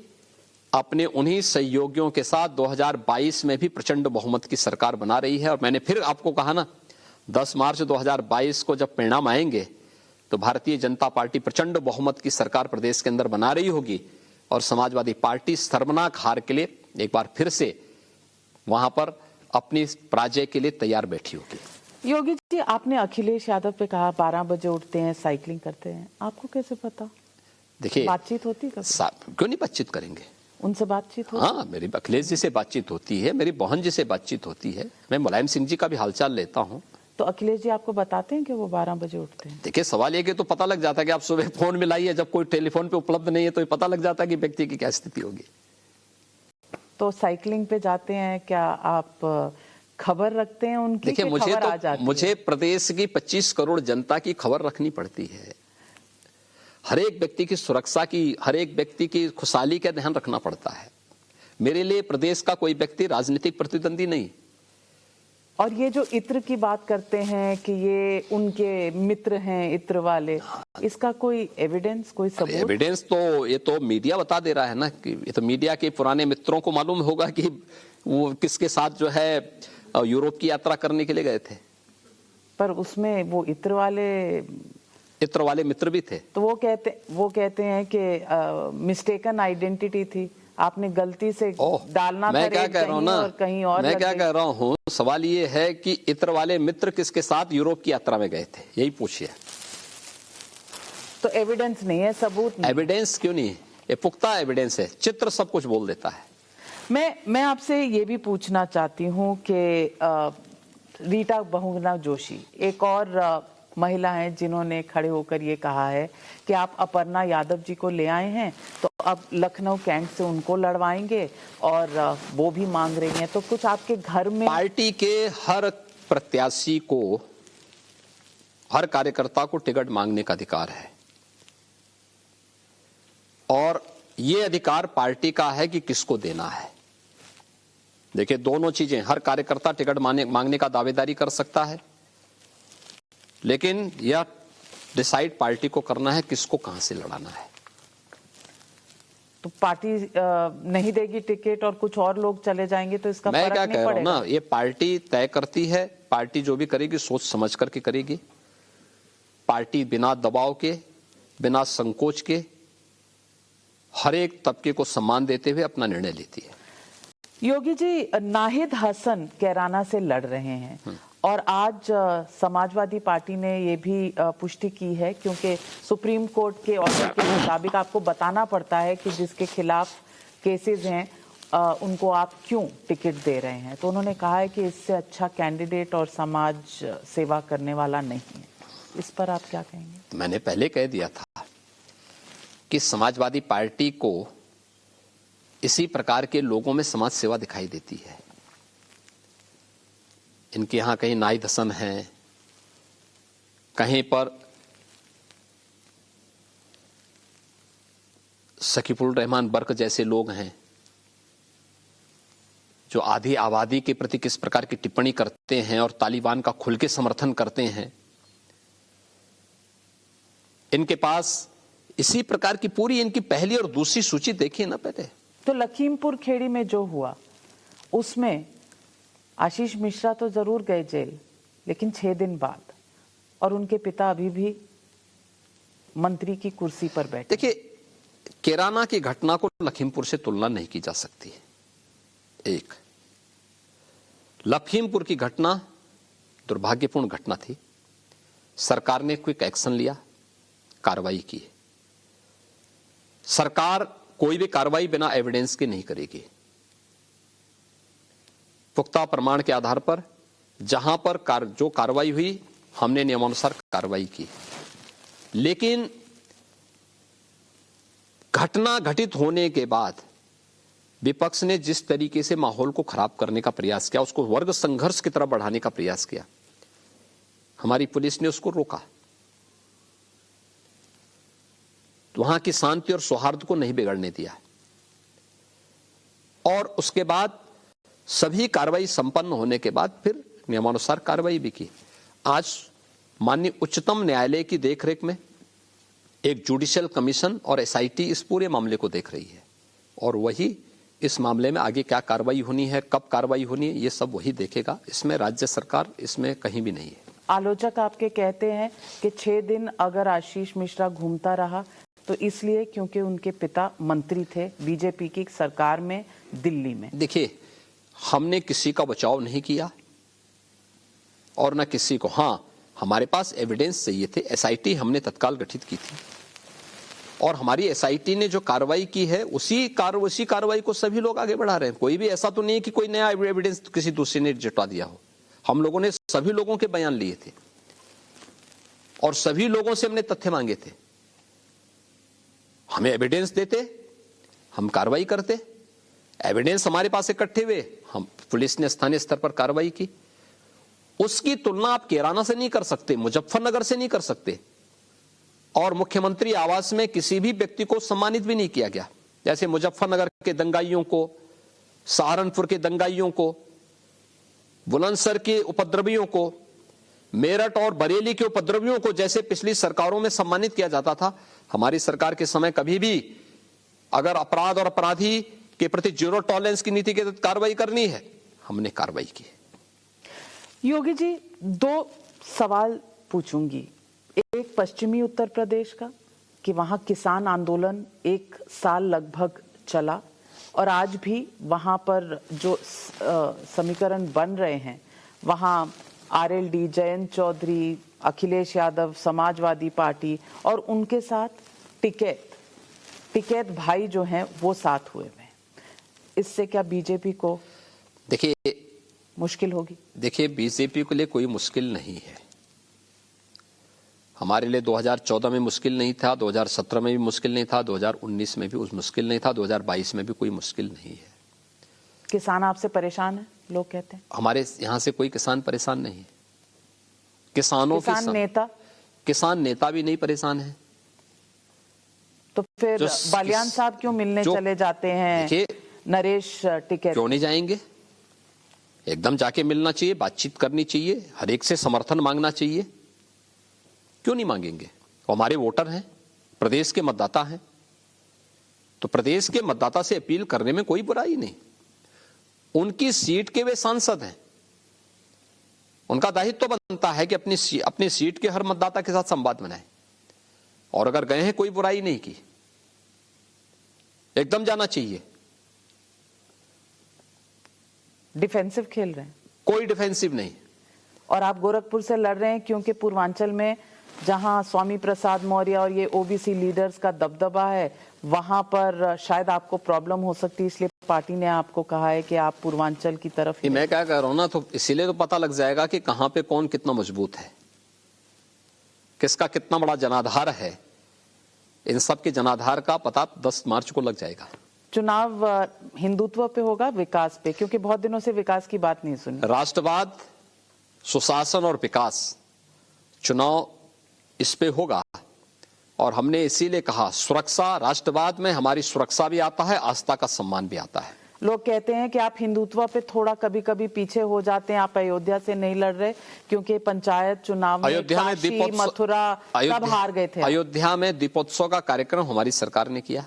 अपने उन्हीं सहयोगियों के साथ 2022 में भी प्रचंड बहुमत की सरकार बना रही है। और मैंने फिर आपको कहा ना, 10 मार्च 2022 को जब परिणाम आएंगे तो भारतीय जनता पार्टी प्रचंड बहुमत की सरकार प्रदेश के अंदर बना रही होगी और समाजवादी पार्टी शर्मनाक हार के लिए एक बार फिर से वहां पर अपनी पराजय के लिए तैयार बैठी होगी। योगी जी, आपने अखिलेश यादव पे कहा 12 बजे उठते हैं, साइकिलिंग करते हैं, आपको कैसे पता? देखिए, बातचीत होती कभी? क्यों नहीं बातचीत करेंगे? उनसे बातचीत होती? हाँ, मेरी अखिलेश जी से बातचीत होती है, मेरी बहन जी से बातचीत होती है, मैं मुलायम सिंह जी का भी हालचाल लेता हूँ। तो अखिलेश जी आपको बताते हैं कि वो 12 बजे उठते हैं? देखिए, सवाल ये कि तो पता लग जाता है कि आप सुबह फोन मिलाइए, जब कोई टेलीफोन पे उपलब्ध नहीं है तो ये पता लग जाता है कि व्यक्ति की क्या स्थिति होगी। तो साइकिलिंग पे जाते हैं, क्या आप खबर रखते हैं उनकी? देखिए, मुझे प्रदेश की 25 करोड़ जनता की खबर रखनी पड़ती है। हर एक व्यक्ति की सुरक्षा की, हर एक व्यक्ति की खुशहाली का ध्यान रखना पड़ता है। मेरे लिए प्रदेश का कोई व्यक्ति राजनीतिक प्रतिद्वंदी नहीं। और ये जो इत्र की बात करते हैं कि ये उनके मित्र हैं, इत्र वाले, इसका कोई एविडेंस, कोई सबूत? एविडेंस तो ये तो मीडिया बता दे रहा है ना, कि ये तो मीडिया के पुराने मित्रों को मालूम होगा कि वो किसके साथ जो है यूरोप की यात्रा करने के लिए गए थे। पर उसमें वो इत्र वाले मित्र भी थे। तो वो कहते हैं कि मिस्टेकन आइडेंटिटी थी, आपने गलती से डालना था, कहीं और मैं क्या कह रहा हूँ, सवाल ये है कि इत्र वाले मित्र किसके साथ यूरोप की यात्रा में गए थे, यही पूछिए। तो एविडेंस नहीं है, सबूत नहीं। एविडेंस क्यों नहीं? ये पुख्ता एविडेंस है, चित्र सब कुछ बोल देता है। मैं आपसे ये भी पूछना चाहती हूँ कि रीटा बहुगुणा जोशी एक और महिला हैं जिन्होंने खड़े होकर ये कहा है कि आप अपर्णा यादव जी को ले आए हैं तो अब लखनऊ कैंट से उनको लड़वाएंगे, और वो भी मांग रही हैं। तो कुछ आपके घर में पार्टी के हर प्रत्याशी को, हर कार्यकर्ता को टिकट मांगने का अधिकार है, और ये अधिकार पार्टी का है कि किसको देना है। देखिए, दोनों चीजें, हर कार्यकर्ता टिकट मांगने का दावेदारी कर सकता है, लेकिन यह डिसाइड पार्टी को करना है किसको कहां से लड़ाना है। तो पार्टी नहीं देगी टिकट और कुछ और लोग चले जाएंगे तो इसका मैं फर्क क्या नहीं कह रहा हूं पड़ेगा? ना, ये पार्टी तय करती है। पार्टी जो भी करेगी सोच समझ करके करेगी। पार्टी बिना दबाव के, बिना संकोच के, हर एक तबके को सम्मान देते हुए अपना निर्णय लेती है। योगी जी, नाहिद हसन कैराना से लड़ रहे हैं और आज समाजवादी पार्टी ने ये भी पुष्टि की है, क्योंकि सुप्रीम कोर्ट के ऑर्डर के मुताबिक आपको बताना पड़ता है कि जिसके खिलाफ केसेस हैं उनको आप क्यों टिकट दे रहे हैं। तो उन्होंने कहा है कि इससे अच्छा कैंडिडेट और समाज सेवा करने वाला नहीं है। इस पर आप क्या कहेंगे? मैंने पहले कह दिया था कि समाजवादी पार्टी को इसी प्रकार के लोगों में समाज सेवा दिखाई देती है। इनके यहां कहीं नाहिद हसन हैं, कहीं पर सकीफुल रहमान बर्क जैसे लोग हैं जो आधी आबादी के प्रति किस प्रकार की टिप्पणी करते हैं और तालिबान का खुल के समर्थन करते हैं। इनके पास इसी प्रकार की पूरी इनकी पहली और दूसरी सूची देखिए ना पहले। तो लखीमपुर खेड़ी में जो हुआ उसमें आशीष मिश्रा तो जरूर गए जेल, लेकिन 6 दिन बाद, और उनके पिता अभी भी मंत्री की कुर्सी पर बैठे। देखिए, कैराना की घटना को लखीमपुर से तुलना नहीं की जा सकती। एक लखीमपुर की घटना दुर्भाग्यपूर्ण घटना थी। सरकार ने क्विक एक्शन लिया, कार्रवाई की। सरकार कोई भी कार्रवाई बिना एविडेंस के नहीं करेगी। पुख्ता प्रमाण के आधार पर जहां पर जो कार्रवाई हुई, हमने नियमानुसार कार्रवाई की। लेकिन घटना घटित होने के बाद विपक्ष ने जिस तरीके से माहौल को खराब करने का प्रयास किया, उसको वर्ग संघर्ष की तरफ बढ़ाने का प्रयास किया, हमारी पुलिस ने उसको रोका। वहां की शांति और सौहार्द को नहीं बिगड़ने दिया। और उसके बाद सभी कार्रवाई संपन्न होने के बाद फिर नियमानुसार कार्रवाई भी की। आज माननीय उच्चतम न्यायालय की देखरेख में एक जुडिशियल कमीशन और एसआईटी इस पूरे मामले को देख रही है, और वही इस मामले में आगे क्या कार्रवाई होनी है, कब कार्रवाई होनी है, ये सब वही देखेगा। इसमें राज्य सरकार इसमें कहीं भी नहीं है। आलोचक आपके कहते हैं कि 6 दिन अगर आशीष मिश्रा घूमता रहा तो इसलिए क्योंकि उनके पिता मंत्री थे बीजेपी की सरकार में दिल्ली में। देखिए, हमने किसी का बचाव नहीं किया और न किसी को, हाँ हमारे पास एविडेंस चाहिए थे। एसआईटी हमने तत्काल गठित की थी और हमारी एसआईटी ने जो कार्रवाई की है उसी कार्रवाई को सभी लोग आगे बढ़ा रहे हैं। कोई भी ऐसा तो नहीं है कि कोई नया एविडेंस किसी दूसरे ने जुटा दिया हो। हम लोगों ने सभी लोगों के बयान लिए थे और सभी लोगों से हमने तथ्य मांगे थे। हमें एविडेंस देते, हम कार्रवाई करते। एविडेंस हमारे पास इकट्ठे हुए, हम पुलिस ने स्थानीय स्तर पर कार्रवाई की। उसकी तुलना आप कैराना से नहीं कर सकते, मुजफ्फरनगर से नहीं कर सकते। और मुख्यमंत्री आवास में किसी भी व्यक्ति को सम्मानित भी नहीं किया गया। जैसे मुजफ्फरनगर के दंगाइयों को, सहारनपुर के दंगाइयों को, बुलंदशहर के उपद्रवियों को, मेरठ और बरेली के उपद्रवियों को जैसे पिछली सरकारों में सम्मानित किया जाता था, हमारी सरकार के समय कभी भी अगर अपराध और अपराधी के प्रति जीरो टॉलरेंस की नीति के तहत कार्रवाई करनी है, हमने कार्रवाई की। योगी जी, 2 सवाल पूछूंगी। एक पश्चिमी उत्तर प्रदेश का कि वहां किसान आंदोलन 1 साल लगभग चला और आज भी वहां पर जो समीकरण बन रहे हैं, वहां आरएलडी, जयंत चौधरी, अखिलेश यादव, समाजवादी पार्टी और उनके साथ टिकैत भाई जो हैं वो साथ हुए हैं। इससे क्या बीजेपी को देखिए मुश्किल होगी? देखिए, बीजेपी के लिए कोई मुश्किल नहीं है। हमारे लिए 2014 में मुश्किल नहीं था, 2017 में भी मुश्किल नहीं था, 2019 में भी उस मुश्किल नहीं था, 2022 में भी कोई मुश्किल नहीं है। किसान आपसे परेशान है, लोग कहते हैं। हमारे यहां से कोई किसान परेशान नहीं है। किसान नेता भी नहीं परेशान है। तो फिर बालियान साहब क्यों मिलने चले जाते हैं? नरेश टिकैत क्यों नहीं जाएंगे? एकदम जाके मिलना चाहिए, बातचीत करनी चाहिए, हर एक से समर्थन मांगना चाहिए। क्यों नहीं मांगेंगे? वो हमारे वोटर हैं, प्रदेश के मतदाता हैं, तो प्रदेश के मतदाता से अपील करने में कोई बुराई नहीं। उनकी सीट के वे सांसद हैं, उनका दायित्व तो बनता है कि अपनी सीट के हर मतदाता के साथ संवाद बनाए, और अगर गए हैं कोई बुराई नहीं की, एकदम जाना चाहिए। डिफेंसिव खेल रहे हैं? कोई डिफेंसिव नहीं। और आप गोरखपुर से लड़ रहे हैं क्योंकि पूर्वांचल में जहां स्वामी प्रसाद मौर्य और ये ओबीसी लीडर्स का दबदबा है, वहां पर शायद आपको प्रॉब्लम हो सकती है, इसलिए पार्टी ने आपको कहा है कि आप पूर्वांचल की तरफ ही। मैं क्या कह रहा हूं ना, तो इसीलिए तो पता लग जाएगा कि कहां पे कौन कितना मजबूत है, किसका कितना बड़ा जनाधार है। इन सब के जनाधार का पता 10 मार्च को लग जाएगा। चुनाव हिंदुत्व पे होगा, विकास पे? क्योंकि बहुत दिनों से विकास की बात नहीं सुनी। राष्ट्रवाद, सुशासन और विकास, चुनाव इस पे होगा। और हमने इसीलिए कहा, सुरक्षा, राष्ट्रवाद में हमारी सुरक्षा भी आता है, आस्था का सम्मान भी आता है। लोग कहते हैं कि आप हिंदुत्व पे थोड़ा कभी कभी पीछे हो जाते हैं, आप अयोध्या से नहीं लड़ रहे क्योंकि पंचायत चुनाव में काशी, मथुरा सब हार गए थे। अयोध्या में दीपोत्सव का कार्यक्रम हमारी सरकार ने किया।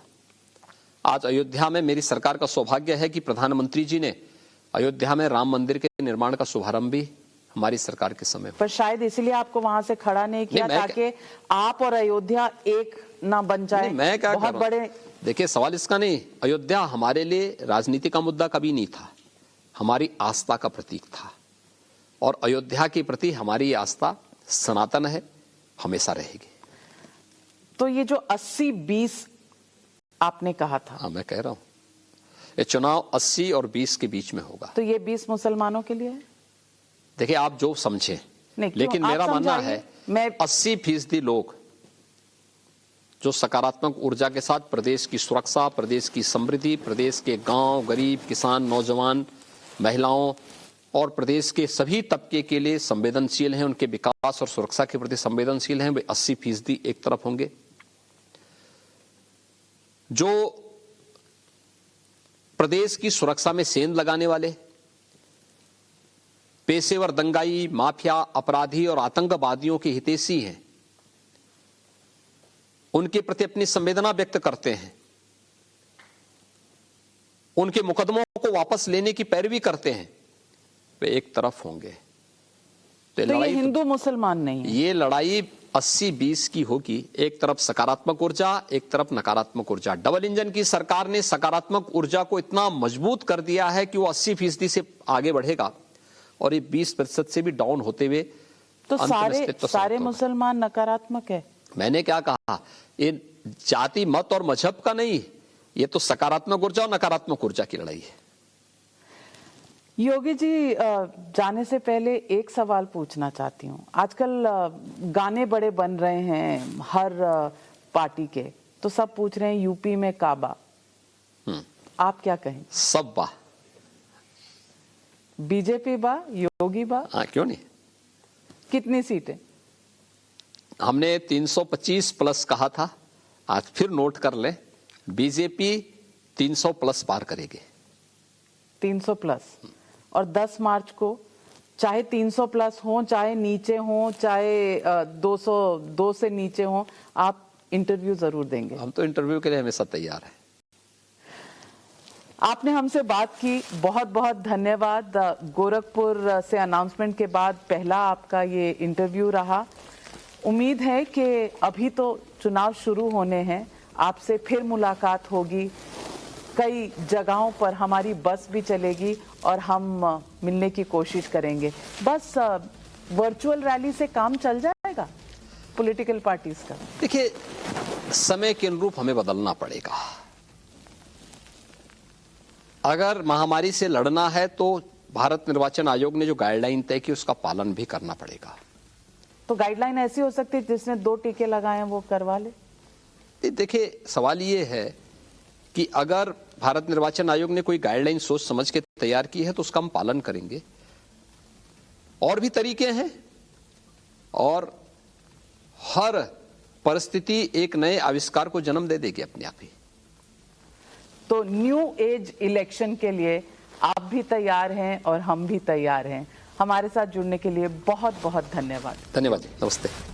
आज अयोध्या में मेरी सरकार का सौभाग्य है कि प्रधानमंत्री जी ने अयोध्या में राम मंदिर के निर्माण का शुभारंभ भी हमारी सरकार के समय पर शायद इसलिए आपको वहां से खड़ा नहीं किया ताकि आप और अयोध्या एक ना बन जाए। मैं क्या बहुत बड़े, देखिए सवाल इसका नहीं, अयोध्या हमारे लिए राजनीति का मुद्दा कभी नहीं था, हमारी आस्था का प्रतीक था, और अयोध्या के प्रति हमारी आस्था सनातन है, हमेशा रहेगी। तो ये जो 80-20 आपने कहा था, हाँ मैं कह रहा हूं, ये चुनाव 80 और 20 के बीच में होगा। तो ये 20 मुसलमानों के लिए है? देखिए आप जो समझे, लेकिन मेरा मानना है 80% लोग जो सकारात्मक ऊर्जा के साथ प्रदेश की सुरक्षा, प्रदेश की समृद्धि, प्रदेश के गांव, गरीब, किसान, नौजवान, महिलाओं और प्रदेश के सभी तबके के लिए संवेदनशील हैं, उनके विकास और सुरक्षा के प्रति संवेदनशील हैं, वे 80% एक तरफ होंगे। जो प्रदेश की सुरक्षा में सेंध लगाने वाले पेशेवर दंगाई, माफिया, अपराधी और आतंकवादियों के हितैषी हैं, उनके प्रति अपनी संवेदना व्यक्त करते हैं, उनके मुकदमों को वापस लेने की पैरवी करते हैं, वे एक तरफ होंगे। तो ये हिंदू मुसलमान नहीं है, ये लड़ाई 80-20 की होगी। एक तरफ सकारात्मक ऊर्जा, एक तरफ नकारात्मक ऊर्जा। डबल इंजन की सरकार ने सकारात्मक ऊर्जा को इतना मजबूत कर दिया है कि वो 80% से आगे बढ़ेगा, और ये 20% से भी डाउन होते हुए तो सारे मुसलमान नकारात्मक है। मैंने क्या कहा, ये जाति, मत और मजहब का नहीं, ये तो सकारात्मक ऊर्जा और नकारात्मक ऊर्जा की लड़ाई है। योगी जी, जाने से पहले एक सवाल पूछना चाहती हूँ। आजकल गाने बड़े बन रहे हैं हर पार्टी के, तो सब पूछ रहे हैं यूपी में काबा, आप क्या कहें? सब बा, बीजेपी बा, योगी बा? हाँ क्यों नहीं। कितनी सीटें? हमने 325 प्लस कहा था, आज फिर नोट कर ले, बीजेपी 300 प्लस पार करेगी। 300 प्लस, और 10 मार्च को चाहे 300 प्लस हो, चाहे नीचे हो, चाहे 202 से नीचे हो, आप इंटरव्यू जरूर देंगे? हम तो इंटरव्यू के लिए हमेशा तैयार हैं। आपने हमसे बात की, बहुत बहुत धन्यवाद। गोरखपुर से अनाउंसमेंट के बाद पहला आपका ये इंटरव्यू रहा। उम्मीद है कि अभी तो चुनाव शुरू होने हैं, आपसे फिर मुलाकात होगी, कई जगहों पर हमारी बस भी चलेगी और हम मिलने की कोशिश करेंगे। बस वर्चुअल रैली से काम चल जाएगा पॉलिटिकल पार्टीज का? देखिए, समय के अनुरूप हमें बदलना पड़ेगा। अगर महामारी से लड़ना है तो भारत निर्वाचन आयोग ने जो गाइडलाइन तय की उसका पालन भी करना पड़ेगा। तो गाइडलाइन ऐसी हो सकती है जिसने 2 टीके लगाए हैं वो करवा ले? देखिए, सवाल ये है कि अगर भारत निर्वाचन आयोग ने कोई गाइडलाइन सोच समझ के तैयार की है तो उसका हम पालन करेंगे। और भी तरीके हैं, और हर परिस्थिति एक नए आविष्कार को जन्म दे देगी अपने आप ही। तो न्यू एज इलेक्शन के लिए आप भी तैयार हैं और हम भी तैयार हैं। हमारे साथ जुड़ने के लिए बहुत बहुत धन्यवाद। धन्यवाद जी, नमस्ते।